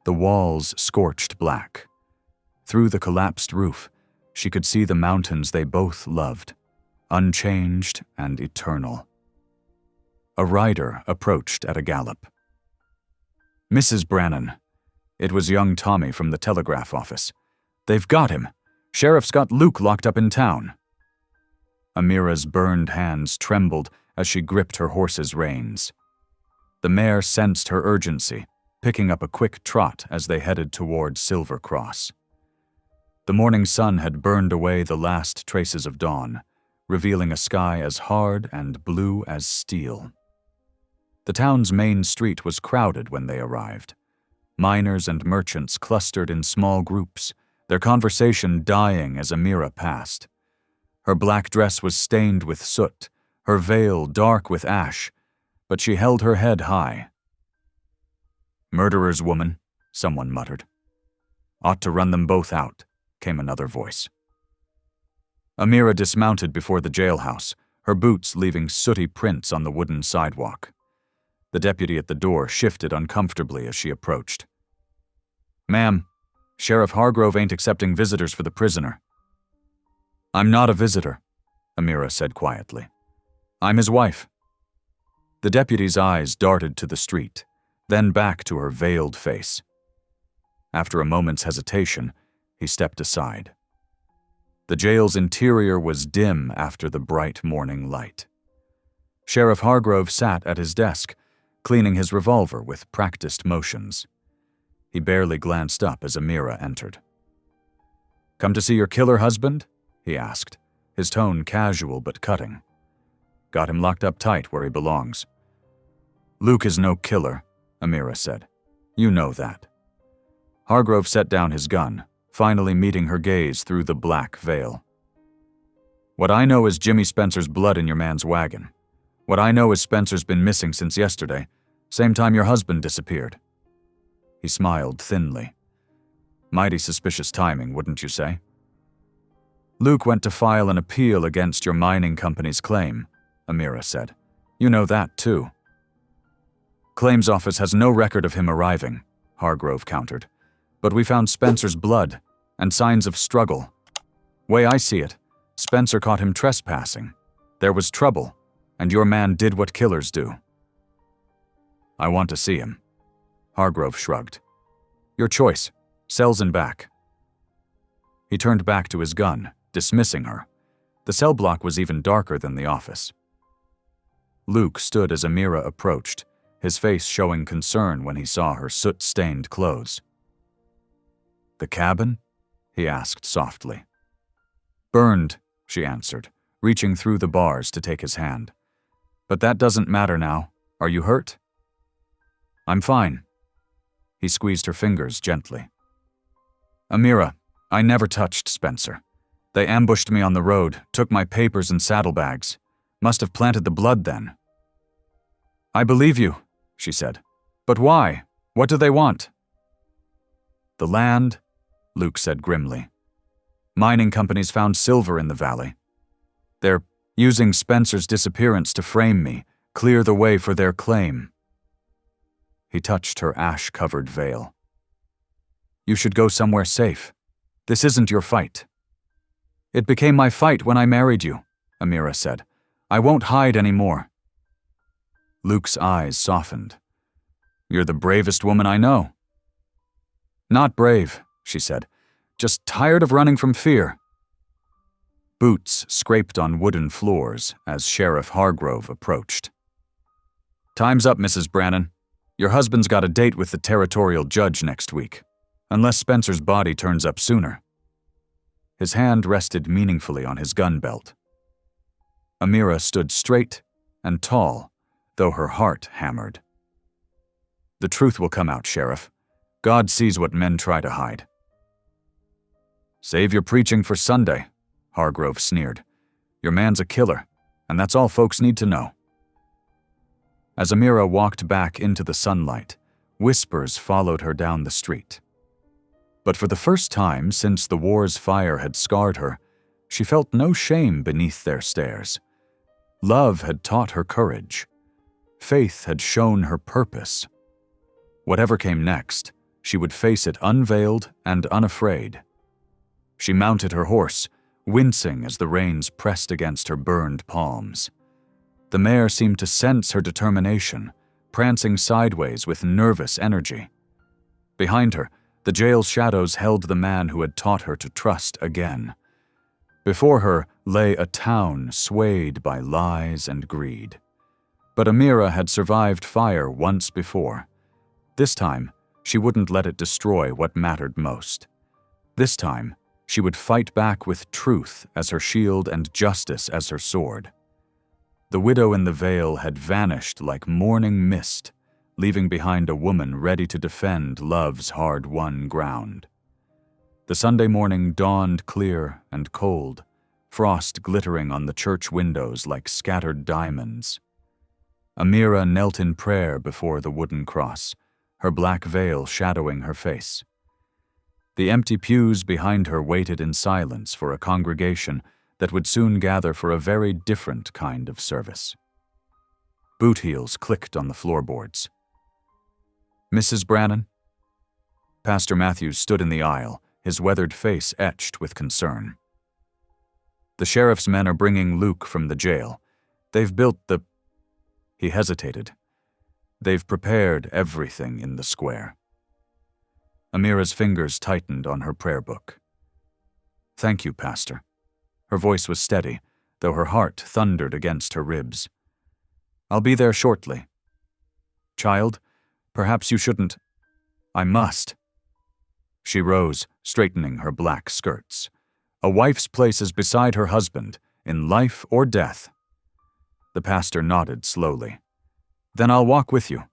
the walls scorched black. Through the collapsed roof, she could see the mountains they both loved, unchanged and eternal. A rider approached at a gallop. "Mrs. Brannan." It was young Tommy from the telegraph office. "They've got him. Sheriff's got Luke locked up in town." Amira's burned hands trembled as she gripped her horse's reins. The mare sensed her urgency, picking up a quick trot as they headed toward Silver Cross. The morning sun had burned away the last traces of dawn, revealing a sky as hard and blue as steel. The town's main street was crowded when they arrived. Miners and merchants clustered in small groups, their conversation dying as Amira passed. Her black dress was stained with soot, her veil dark with ash, but she held her head high. "Murderer's woman," someone muttered. "Ought to run them both out," came another voice. Amira dismounted before the jailhouse, her boots leaving sooty prints on the wooden sidewalk. The deputy at the door shifted uncomfortably as she approached. "Ma'am, Sheriff Hargrove ain't accepting visitors for the prisoner." "I'm not a visitor," Amira said quietly. "I'm his wife." The deputy's eyes darted to the street, then back to her veiled face. After a moment's hesitation, he stepped aside. The jail's interior was dim after the bright morning light. Sheriff Hargrove sat at his desk, cleaning his revolver with practiced motions. He barely glanced up as Amira entered. "Come to see your killer husband?" he asked, his tone casual but cutting. "Got him locked up tight where he belongs." "Luke is no killer," Amira said. "You know that." Hargrove set down his gun, finally meeting her gaze through the black veil. "What I know is Jimmy Spencer's blood in your man's wagon. What I know is Spencer's been missing since yesterday, same time your husband disappeared." He smiled thinly. "Mighty suspicious timing, wouldn't you say?" "Luke went to file an appeal against your mining company's claim," Amira said. "You know that, too." "Claims office has no record of him arriving," Hargrove countered. "But we found Spencer's blood, and signs of struggle. Way I see it, Spencer caught him trespassing. There was trouble, and your man did what killers do." "I want to see him." Hargrove shrugged. Your choice. Cells and back. He turned back to his gun, dismissing her. The cell block was even darker than the office. Luke stood as Amira approached, his face showing concern when he saw her soot-stained clothes. The cabin? He asked softly. Burned, she answered, reaching through the bars to take his hand. But that doesn't matter now. Are you hurt? I'm fine. He squeezed her fingers gently. Amira, I never touched Spencer. They ambushed me on the road, took my papers and saddlebags. Must have planted the blood then. I believe you, she said. But why? What do they want? The land, Luke said grimly. Mining companies found silver in the valley. They're using Spencer's disappearance to frame me, clear the way for their claim. He touched her ash-covered veil. You should go somewhere safe. This isn't your fight. It became my fight when I married you, Amira said. I won't hide anymore. Luke's eyes softened. You're the bravest woman I know. Not brave, she said. Just tired of running from fear. Boots scraped on wooden floors as Sheriff Hargrove approached. Time's up, Mrs. Brannon. Your husband's got a date with the territorial judge next week, unless Spencer's body turns up sooner. His hand rested meaningfully on his gun belt. Amira stood straight and tall, though her heart hammered. The truth will come out, Sheriff. God sees what men try to hide. Save your preaching for Sunday, Hargrove sneered. Your man's a killer, and that's all folks need to know. As Amira walked back into the sunlight, whispers followed her down the street. But for the first time since the war's fire had scarred her, she felt no shame beneath their stares. Love had taught her courage. Faith had shown her purpose. Whatever came next, she would face it unveiled and unafraid. She mounted her horse, wincing as the reins pressed against her burned palms. The mare seemed to sense her determination, prancing sideways with nervous energy. Behind her, the jail's shadows held the man who had taught her to trust again. Before her lay a town swayed by lies and greed. But Amira had survived fire once before. This time, she wouldn't let it destroy what mattered most. This time, she would fight back with truth as her shield and justice as her sword. The widow in the veil had vanished like morning mist, leaving behind a woman ready to defend love's hard-won ground. The Sunday morning dawned clear and cold, frost glittering on the church windows like scattered diamonds. Amira knelt in prayer before the wooden cross, her black veil shadowing her face. The empty pews behind her waited in silence for a congregation that would soon gather for a very different kind of service. Boot heels clicked on the floorboards. Mrs. Brannon? Pastor Matthews stood in the aisle, his weathered face etched with concern. The sheriff's men are bringing Luke from the jail. They've built the... He hesitated. They've prepared everything in the square. Amira's fingers tightened on her prayer book. Thank you, Pastor. Her voice was steady, though her heart thundered against her ribs. I'll be there shortly. Child, perhaps you shouldn't... I must. She rose, straightening her black skirts. A wife's place is beside her husband, in life or death. The pastor nodded slowly. Then I'll walk with you.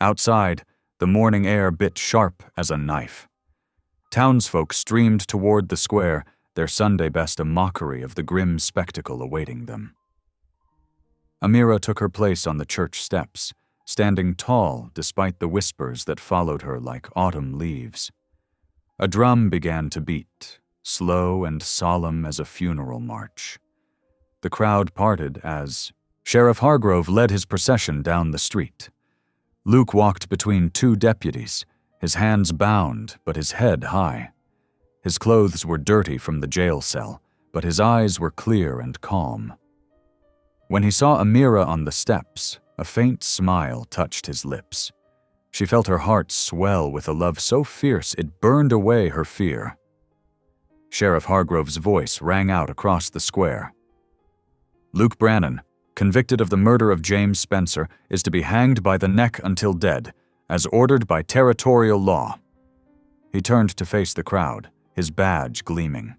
Outside, the morning air bit sharp as a knife. Townsfolk streamed toward the square, their Sunday best a mockery of the grim spectacle awaiting them. Amira took her place on the church steps, standing tall despite the whispers that followed her like autumn leaves. A drum began to beat, slow and solemn as a funeral march. The crowd parted as Sheriff Hargrove led his procession down the street. Luke walked between two deputies, his hands bound but his head high. His clothes were dirty from the jail cell, but his eyes were clear and calm. When he saw Amira on the steps, a faint smile touched his lips. She felt her heart swell with a love so fierce it burned away her fear. Sheriff Hargrove's voice rang out across the square. Luke Brannan, convicted of the murder of James Spencer, is to be hanged by the neck until dead, as ordered by territorial law. He turned to face the crowd, his badge gleaming.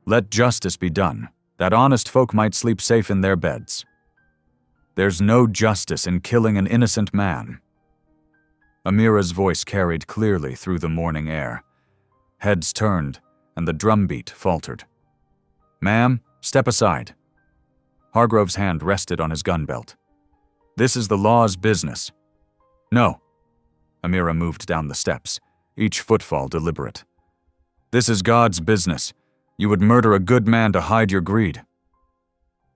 Let justice be done, that honest folk might sleep safe in their beds. There's no justice in killing an innocent man. Amira's voice carried clearly through the morning air. Heads turned, and the drumbeat faltered. Ma'am, step aside. Hargrove's hand rested on his gun belt. This is the law's business. No. Amira moved down the steps, each footfall deliberate. This is God's business. You would murder a good man to hide your greed.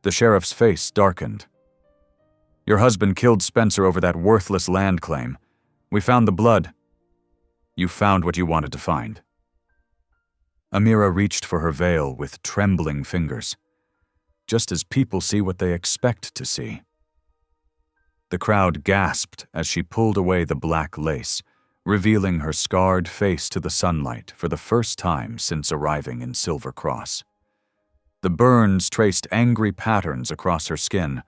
The sheriff's face darkened. Your husband killed Spencer over that worthless land claim. We found the blood. You found what you wanted to find. Amira reached for her veil with trembling fingers, just as people see what they expect to see. The crowd gasped as she pulled away the black lace, revealing her scarred face to the sunlight for the first time since arriving in Silver Cross. The burns traced angry patterns across her skin,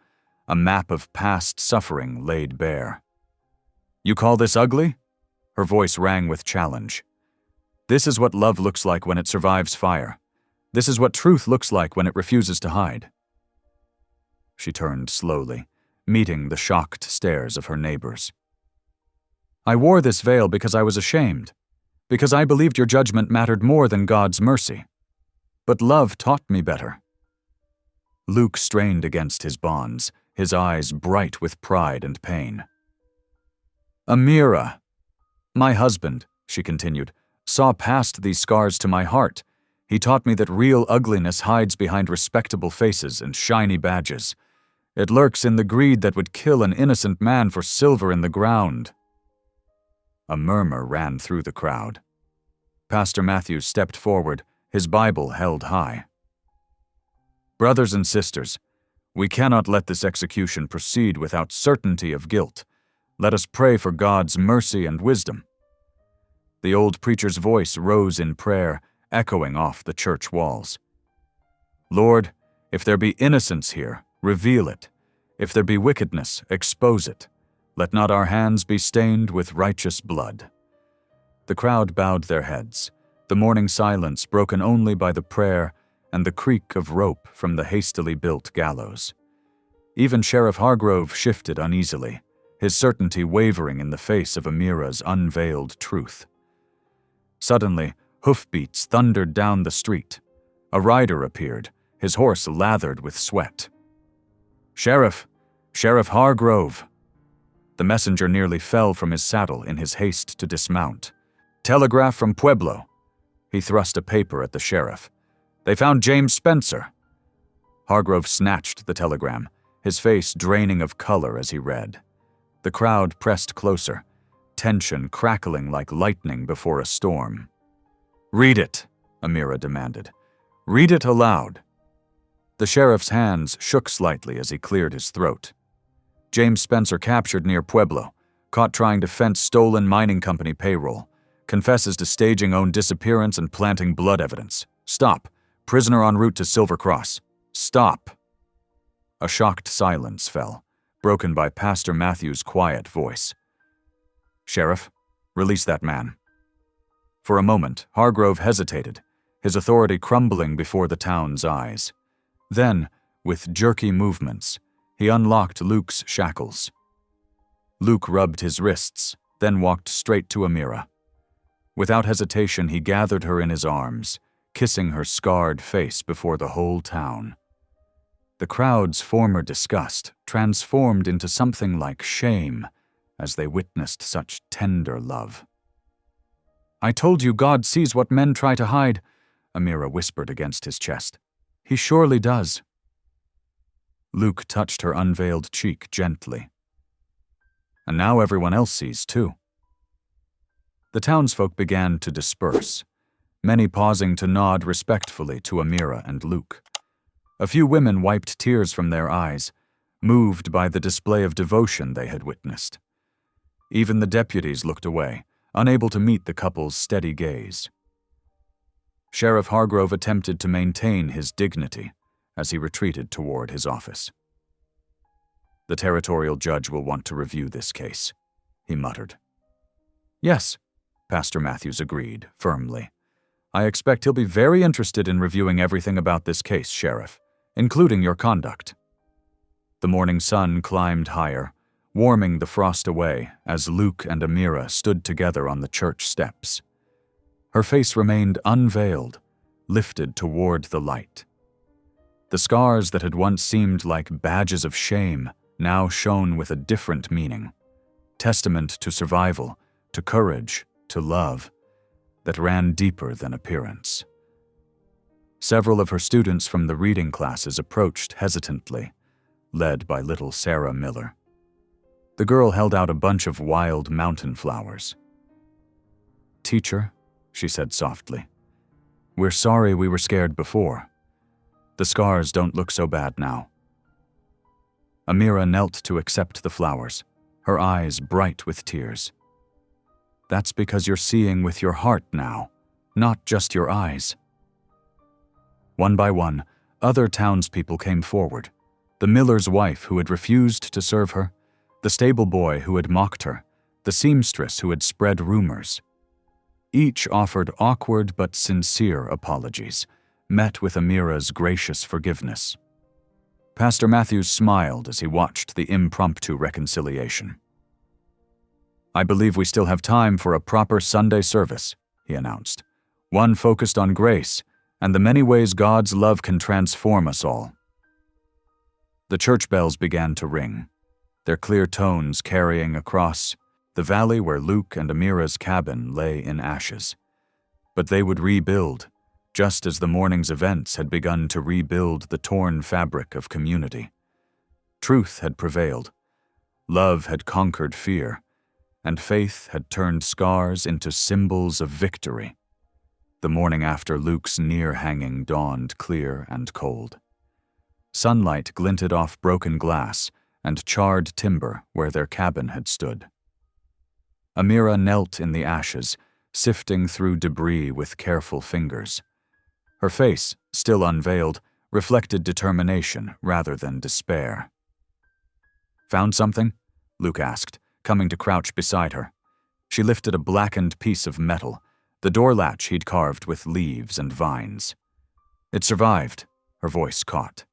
a map of past suffering laid bare. You call this ugly? Her voice rang with challenge. This is what love looks like when it survives fire. This is what truth looks like when it refuses to hide. She turned slowly, meeting the shocked stares of her neighbors. I wore this veil because I was ashamed, because I believed your judgment mattered more than God's mercy. But love taught me better. Luke strained against his bonds, his eyes bright with pride and pain. Amira, my husband, she continued, saw past these scars to my heart. He taught me that real ugliness hides behind respectable faces and shiny badges. It lurks in the greed that would kill an innocent man for silver in the ground. A murmur ran through the crowd. Pastor Matthews stepped forward, his Bible held high. Brothers and sisters, we cannot let this execution proceed without certainty of guilt. Let us pray for God's mercy and wisdom. The old preacher's voice rose in prayer, echoing off the church walls. Lord, if there be innocence here, reveal it. If there be wickedness, expose it. Let not our hands be stained with righteous blood. The crowd bowed their heads, the morning silence broken only by the prayer and the creak of rope from the hastily built gallows. Even Sheriff Hargrove shifted uneasily, his certainty wavering in the face of Amira's unveiled truth. Suddenly, hoofbeats thundered down the street. A rider appeared, his horse lathered with sweat. Sheriff Hargrove! The messenger nearly fell from his saddle in his haste to dismount. Telegraph from Pueblo. He thrust a paper at the sheriff. They found James Spencer. Hargrove snatched the telegram, his face draining of color as he read. The crowd pressed closer, tension crackling like lightning before a storm. Read it, Amira demanded. Read it aloud. The sheriff's hands shook slightly as he cleared his throat. James Spencer captured near Pueblo, caught trying to fence stolen mining company payroll, confesses to staging own disappearance and planting blood evidence. Stop. Prisoner en route to Silver Cross. Stop. A shocked silence fell, broken by Pastor Matthew's quiet voice. Sheriff, release that man. For a moment, Hargrove hesitated, his authority crumbling before the town's eyes. Then, with jerky movements, he unlocked Luke's shackles. Luke rubbed his wrists, then walked straight to Amira. Without hesitation, he gathered her in his arms, kissing her scarred face before the whole town. The crowd's former disgust transformed into something like shame as they witnessed such tender love. I told you God sees what men try to hide, Amira whispered against his chest. He surely does. Luke touched her unveiled cheek gently. And now everyone else sees too. The townsfolk began to disperse, many pausing to nod respectfully to Amira and Luke. A few women wiped tears from their eyes, moved by the display of devotion they had witnessed. Even the deputies looked away, unable to meet the couple's steady gaze. Sheriff Hargrove attempted to maintain his dignity as he retreated toward his office. "The territorial judge will want to review this case," he muttered. "Yes," Pastor Matthews agreed, firmly. "I expect he'll be very interested in reviewing everything about this case, Sheriff, including your conduct." The morning sun climbed higher, warming the frost away as Luke and Amira stood together on the church steps. Her face remained unveiled, lifted toward the light. The scars that had once seemed like badges of shame now shone with a different meaning, testament to survival, to courage, to love, that ran deeper than appearance. Several of her students from the reading classes approached hesitantly, led by little Sarah Miller. The girl held out a bunch of wild mountain flowers. "Teacher," she said softly, "we're sorry we were scared before. The scars don't look so bad now." Amira knelt to accept the flowers, her eyes bright with tears. "That's because you're seeing with your heart now, not just your eyes." One by one, other townspeople came forward. The miller's wife who had refused to serve her, the stable boy who had mocked her, the seamstress who had spread rumors. Each offered awkward but sincere apologies, met with Amira's gracious forgiveness. Pastor Matthews smiled as he watched the impromptu reconciliation. "I believe we still have time for a proper Sunday service," he announced, "one focused on grace and the many ways God's love can transform us all." The church bells began to ring, their clear tones carrying across the valley where Luke and Amira's cabin lay in ashes. But they would rebuild, just as the morning's events had begun to rebuild the torn fabric of community. Truth had prevailed, love had conquered fear, and faith had turned scars into symbols of victory. The morning after Luke's near-hanging dawned clear and cold. Sunlight glinted off broken glass and charred timber where their cabin had stood. Amira knelt in the ashes, sifting through debris with careful fingers. Her face, still unveiled, reflected determination rather than despair. "Found something?" Luke asked, coming to crouch beside her. She lifted a blackened piece of metal, the door latch he'd carved with leaves and vines. "It survived," her voice caught.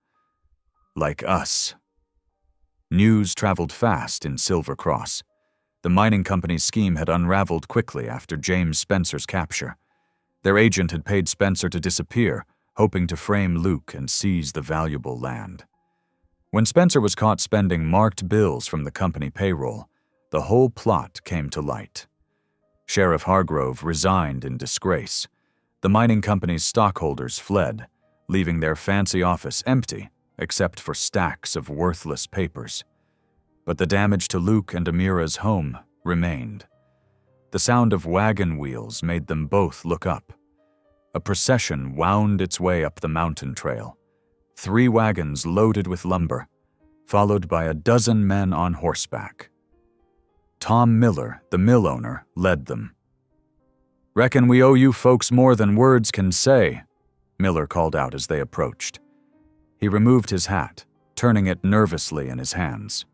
"Like us." News traveled fast in Silver Cross. The mining company's scheme had unraveled quickly after James Spencer's capture. Their agent had paid Spencer to disappear, hoping to frame Luke and seize the valuable land. When Spencer was caught spending marked bills from the company payroll, the whole plot came to light. Sheriff Hargrove resigned in disgrace. The mining company's stockholders fled, leaving their fancy office empty, except for stacks of worthless papers. But the damage to Luke and Amira's home remained. The sound of wagon wheels made them both look up. A procession wound its way up the mountain trail, 3 wagons loaded with lumber, followed by a dozen men on horseback. Tom Miller, the mill owner, led them. "Reckon we owe you folks more than words can say," Miller called out as they approached. He removed his hat, turning it nervously in his hands.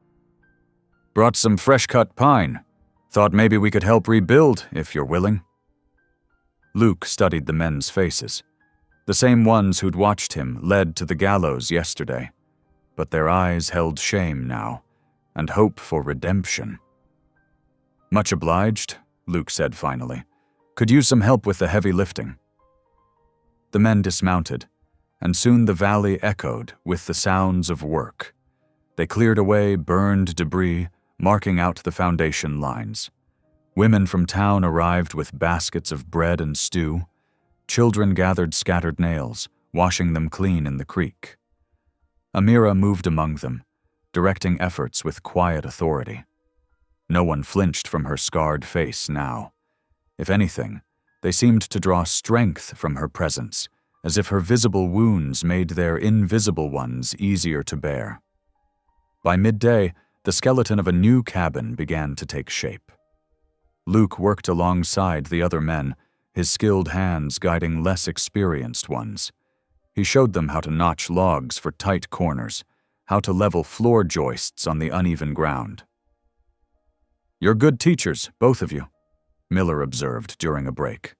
"Brought some fresh-cut pine. Thought maybe we could help rebuild, if you're willing." Luke studied the men's faces, the same ones who'd watched him led to the gallows yesterday, but their eyes held shame now, and hope for redemption. "Much obliged," Luke said finally. "Could use some help with the heavy lifting." The men dismounted, and soon the valley echoed with the sounds of work. They cleared away burned debris, marking out the foundation lines. Women from town arrived with baskets of bread and stew. Children gathered scattered nails, washing them clean in the creek. Amira moved among them, directing efforts with quiet authority. No one flinched from her scarred face now. If anything, they seemed to draw strength from her presence, as if her visible wounds made their invisible ones easier to bear. By midday, the skeleton of a new cabin began to take shape. Luke worked alongside the other men, his skilled hands guiding less experienced ones. He showed them how to notch logs for tight corners, how to level floor joists on the uneven ground. "You're good teachers, both of you," Miller observed during a break.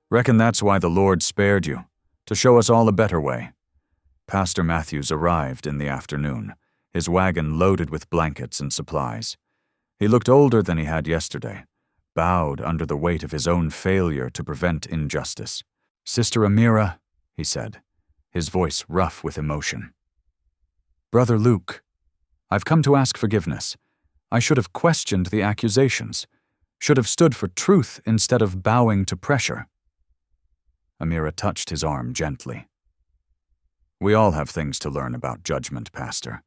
"Reckon that's why the Lord spared you, to show us all a better way." Pastor Matthews arrived in the afternoon, his wagon loaded with blankets and supplies. He looked older than he had yesterday, bowed under the weight of his own failure to prevent injustice. "Sister Amira," he said, his voice rough with emotion. "Brother Luke, I've come to ask forgiveness. I should have questioned the accusations, should have stood for truth instead of bowing to pressure." Amira touched his arm gently. "We all have things to learn about judgment, Pastor.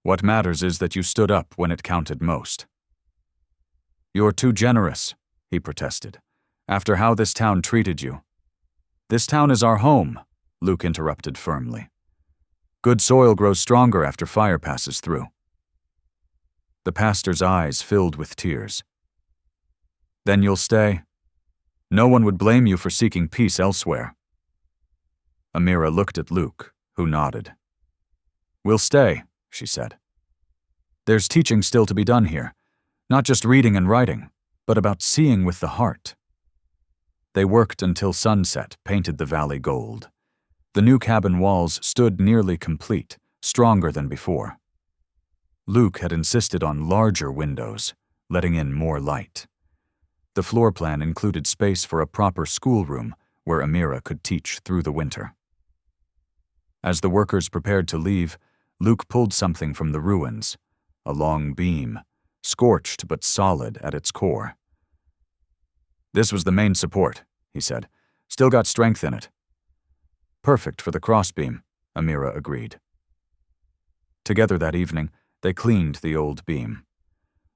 What matters is that you stood up when it counted most." "You're too generous," he protested, "after how this town treated you." "This town is our home," Luke interrupted firmly. "Good soil grows stronger after fire passes through." The pastor's eyes filled with tears. "Then you'll stay? No one would blame you for seeking peace elsewhere." Amira looked at Luke, who nodded. "We'll stay," she said. "There's teaching still to be done here, not just reading and writing, but about seeing with the heart." They worked until sunset painted the valley gold. The new cabin walls stood nearly complete, stronger than before. Luke had insisted on larger windows, letting in more light. The floor plan included space for a proper schoolroom where Amira could teach through the winter. As the workers prepared to leave, Luke pulled something from the ruins, a long beam, scorched but solid at its core. "This was the main support," he said. "Still got strength in it." "Perfect for the crossbeam," Amira agreed. Together that evening, they cleaned the old beam.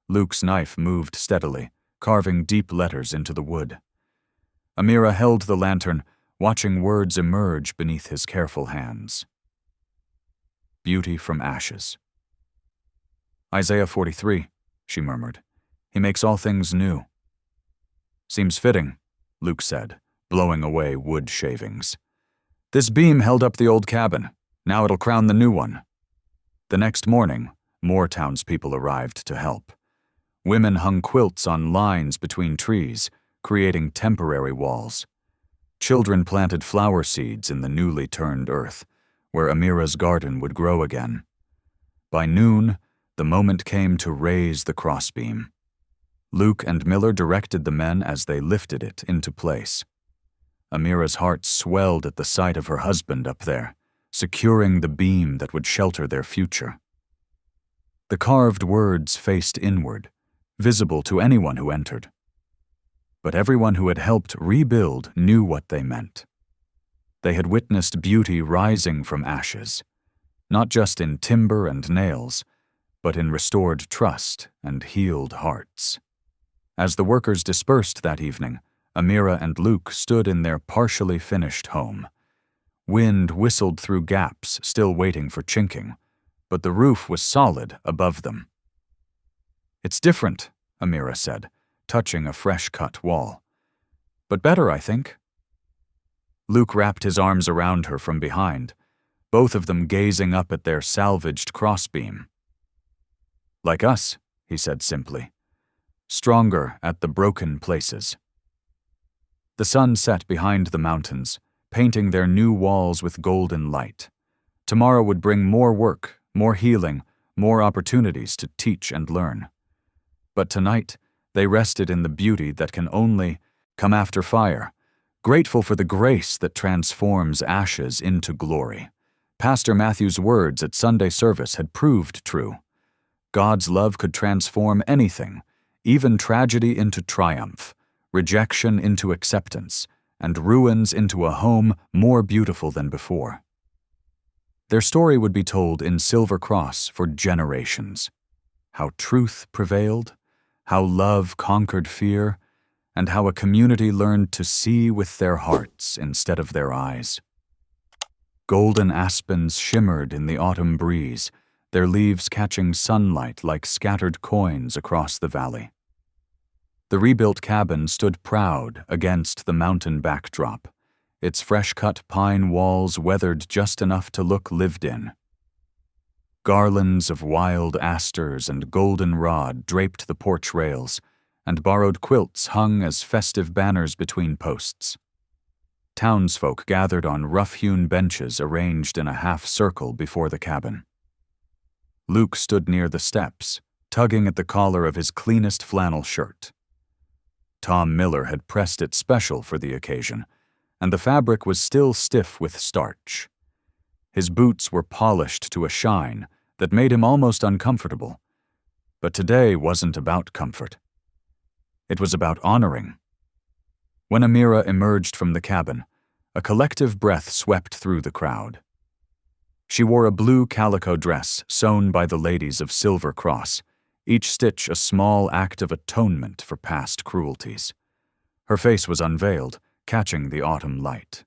Luke's knife moved steadily, carving deep letters into the wood. Amira held the lantern, watching words emerge beneath his careful hands. Beauty from ashes. "Isaiah 43, she murmured. "He makes all things new." "Seems fitting," Luke said, blowing away wood shavings. "This beam held up the old cabin. Now it'll crown the new one." The next morning, more townspeople arrived to help. Women hung quilts on lines between trees, creating temporary walls. Children planted flower seeds in the newly turned earth, where Amira's garden would grow again. By noon, the moment came to raise the crossbeam. Luke and Miller directed the men as they lifted it into place. Amira's heart swelled at the sight of her husband up there, securing the beam that would shelter their future. The carved words faced inward, visible to anyone who entered. But everyone who had helped rebuild knew what they meant. They had witnessed beauty rising from ashes, not just in timber and nails, but in restored trust and healed hearts. As the workers dispersed that evening, Amira and Luke stood in their partially finished home. Wind whistled through gaps still waiting for chinking, but the roof was solid above them. "It's different," Amira said, touching a fresh-cut wall. "But better, I think." Luke wrapped his arms around her from behind, both of them gazing up at their salvaged crossbeam. "Like us," he said simply. "Stronger at the broken places." The sun set behind the mountains, painting their new walls with golden light. Tomorrow would bring more work, more healing, more opportunities to teach and learn. But tonight, they rested in the beauty that can only come after fire, grateful for the grace that transforms ashes into glory. Pastor Matthew's words at Sunday service had proved true. God's love could transform anything, even tragedy into triumph, rejection into acceptance, and ruins into a home more beautiful than before. Their story would be told in Silver Cross for generations. How truth prevailed, how love conquered fear, and how a community learned to see with their hearts instead of their eyes. Golden aspens shimmered in the autumn breeze, their leaves catching sunlight like scattered coins across the valley. The rebuilt cabin stood proud against the mountain backdrop, its fresh-cut pine walls weathered just enough to look lived in. Garlands of wild asters and goldenrod draped the porch rails, and borrowed quilts hung as festive banners between posts. Townsfolk gathered on rough-hewn benches arranged in a half-circle before the cabin. Luke stood near the steps, tugging at the collar of his cleanest flannel shirt. Tom Miller had pressed it special for the occasion, and the fabric was still stiff with starch. His boots were polished to a shine that made him almost uncomfortable. But today wasn't about comfort. It was about honoring. When Amira emerged from the cabin, a collective breath swept through the crowd. She wore a blue calico dress sewn by the ladies of Silver Cross, each stitch a small act of atonement for past cruelties. Her face was unveiled, catching the autumn light.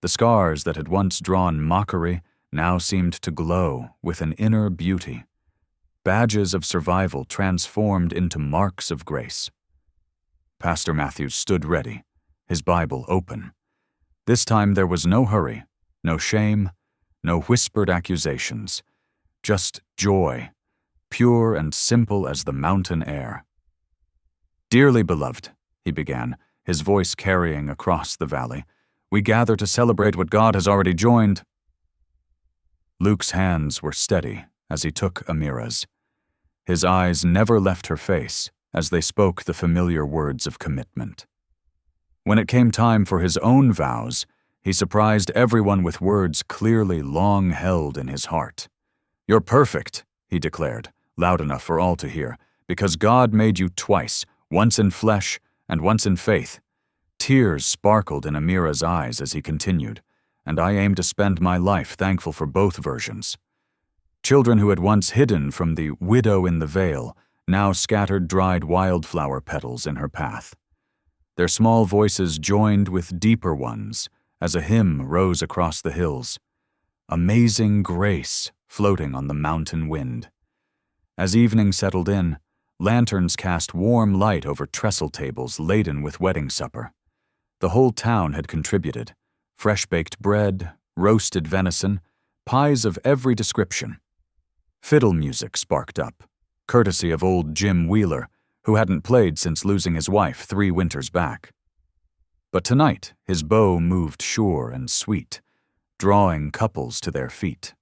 The scars that had once drawn mockery now seemed to glow with an inner beauty, badges of survival transformed into marks of grace. Pastor Matthews stood ready, his Bible open. This time there was no hurry, no shame, no whispered accusations, just joy, pure and simple as the mountain air. "Dearly beloved," he began, his voice carrying across the valley, "we gather to celebrate what God has already joined." Luke's hands were steady as he took Amira's. His eyes never left her face as they spoke the familiar words of commitment. When it came time for his own vows, he surprised everyone with words clearly long held in his heart. "You're perfect," he declared, loud enough for all to hear, "because God made you twice, once in flesh and once in faith." Tears sparkled in Amira's eyes as he continued, "And I aim to spend my life thankful for both versions." Children who had once hidden from the widow in the vale now scattered dried wildflower petals in her path. Their small voices joined with deeper ones as a hymn rose across the hills. Amazing grace floating on the mountain wind. As evening settled in, lanterns cast warm light over trestle tables laden with wedding supper. The whole town had contributed. Fresh-baked bread, roasted venison, pies of every description. Fiddle music sparked up, courtesy of old Jim Wheeler, who hadn't played since losing his wife 3 winters back. But tonight, his bow moved sure and sweet, drawing couples to their feet.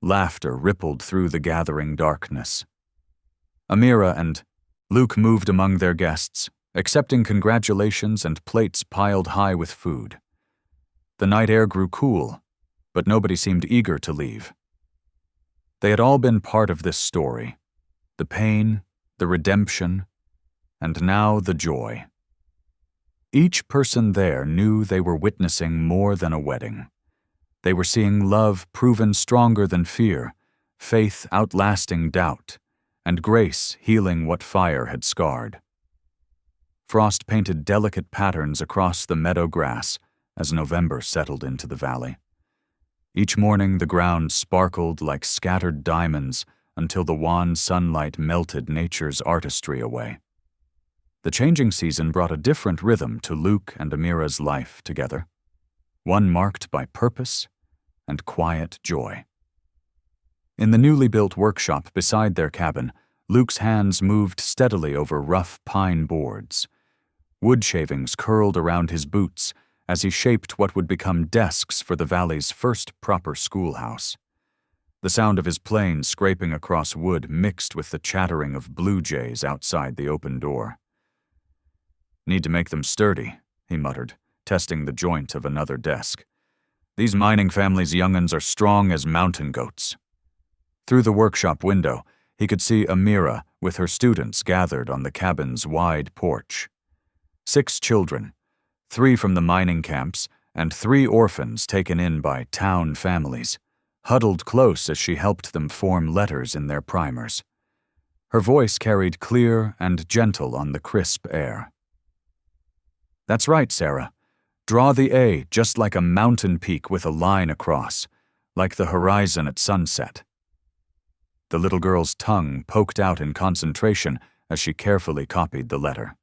Laughter rippled through the gathering darkness. Amira and Luke moved among their guests, accepting congratulations and plates piled high with food. The night air grew cool, but nobody seemed eager to leave. They had all been part of this story, the pain, the redemption, and now the joy. Each person there knew they were witnessing more than a wedding. They were seeing love proven stronger than fear, faith outlasting doubt, and grace healing what fire had scarred. Frost painted delicate patterns across the meadow grass as November settled into the valley. Each morning the ground sparkled like scattered diamonds until the wan sunlight melted nature's artistry away. The changing season brought a different rhythm to Luke and Amira's life together, one marked by purpose and quiet joy. In the newly built workshop beside their cabin, Luke's hands moved steadily over rough pine boards. Wood shavings curled around his boots as he shaped what would become desks for the valley's first proper schoolhouse. The sound of his plane scraping across wood mixed with the chattering of blue jays outside the open door. "Need to make them sturdy," he muttered, testing the joint of another desk. "These mining family's young'uns are strong as mountain goats." Through the workshop window, he could see Amira with her students gathered on the cabin's wide porch. 6 children, 3 from the mining camps and 3 orphans taken in by town families, huddled close as she helped them form letters in their primers. Her voice carried clear and gentle on the crisp air. "That's right, Sarah. Draw the A just like a mountain peak with a line across, like the horizon at sunset." The little girl's tongue poked out in concentration as she carefully copied the letter.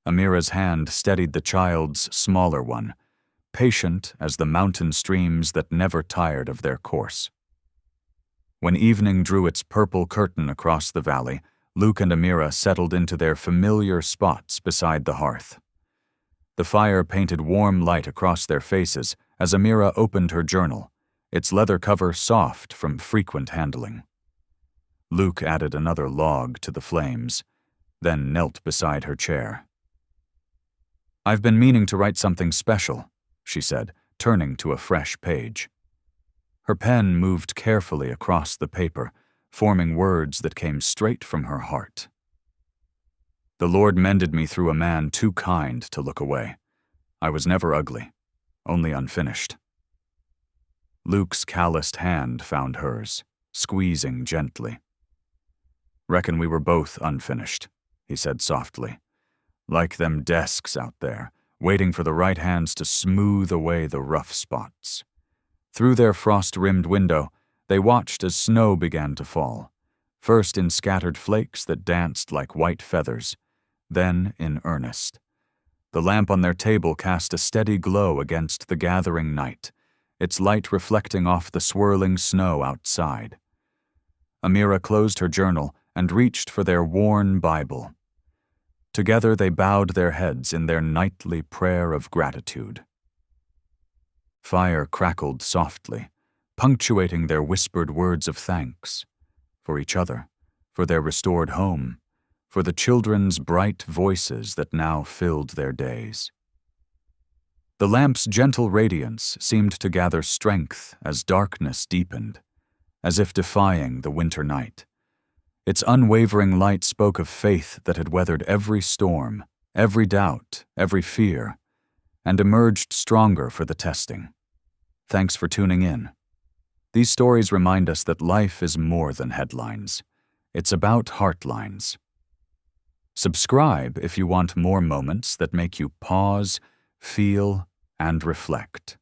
Amira's hand steadied the child's smaller one, patient as the mountain streams that never tired of their course. When evening drew its purple curtain across the valley, Luke and Amira settled into their familiar spots beside the hearth. The fire painted warm light across their faces as Amira opened her journal, its leather cover soft from frequent handling. Luke added another log to the flames, then knelt beside her chair. "I've been meaning to write something special," she said, turning to a fresh page. Her pen moved carefully across the paper, forming words that came straight from her heart. "The Lord mended me through a man too kind to look away. I was never ugly, only unfinished." Luke's calloused hand found hers, squeezing gently. "Reckon we were both unfinished," he said softly. "Like them desks out there, waiting for the right hands to smooth away the rough spots." Through their frost-rimmed window, they watched as snow began to fall, first in scattered flakes that danced like white feathers, then in earnest. The lamp on their table cast a steady glow against the gathering night, its light reflecting off the swirling snow outside. Amira closed her journal and reached for their worn Bible. Together they bowed their heads in their nightly prayer of gratitude. Fire crackled softly, punctuating their whispered words of thanks, for each other, for their restored home, for the children's bright voices that now filled their days. The lamp's gentle radiance seemed to gather strength as darkness deepened, as if defying the winter night. Its unwavering light spoke of faith that had weathered every storm, every doubt, every fear, and emerged stronger for the testing. Thanks for tuning in. These stories remind us that life is more than headlines. It's about heartlines. Subscribe if you want more moments that make you pause, feel, and reflect.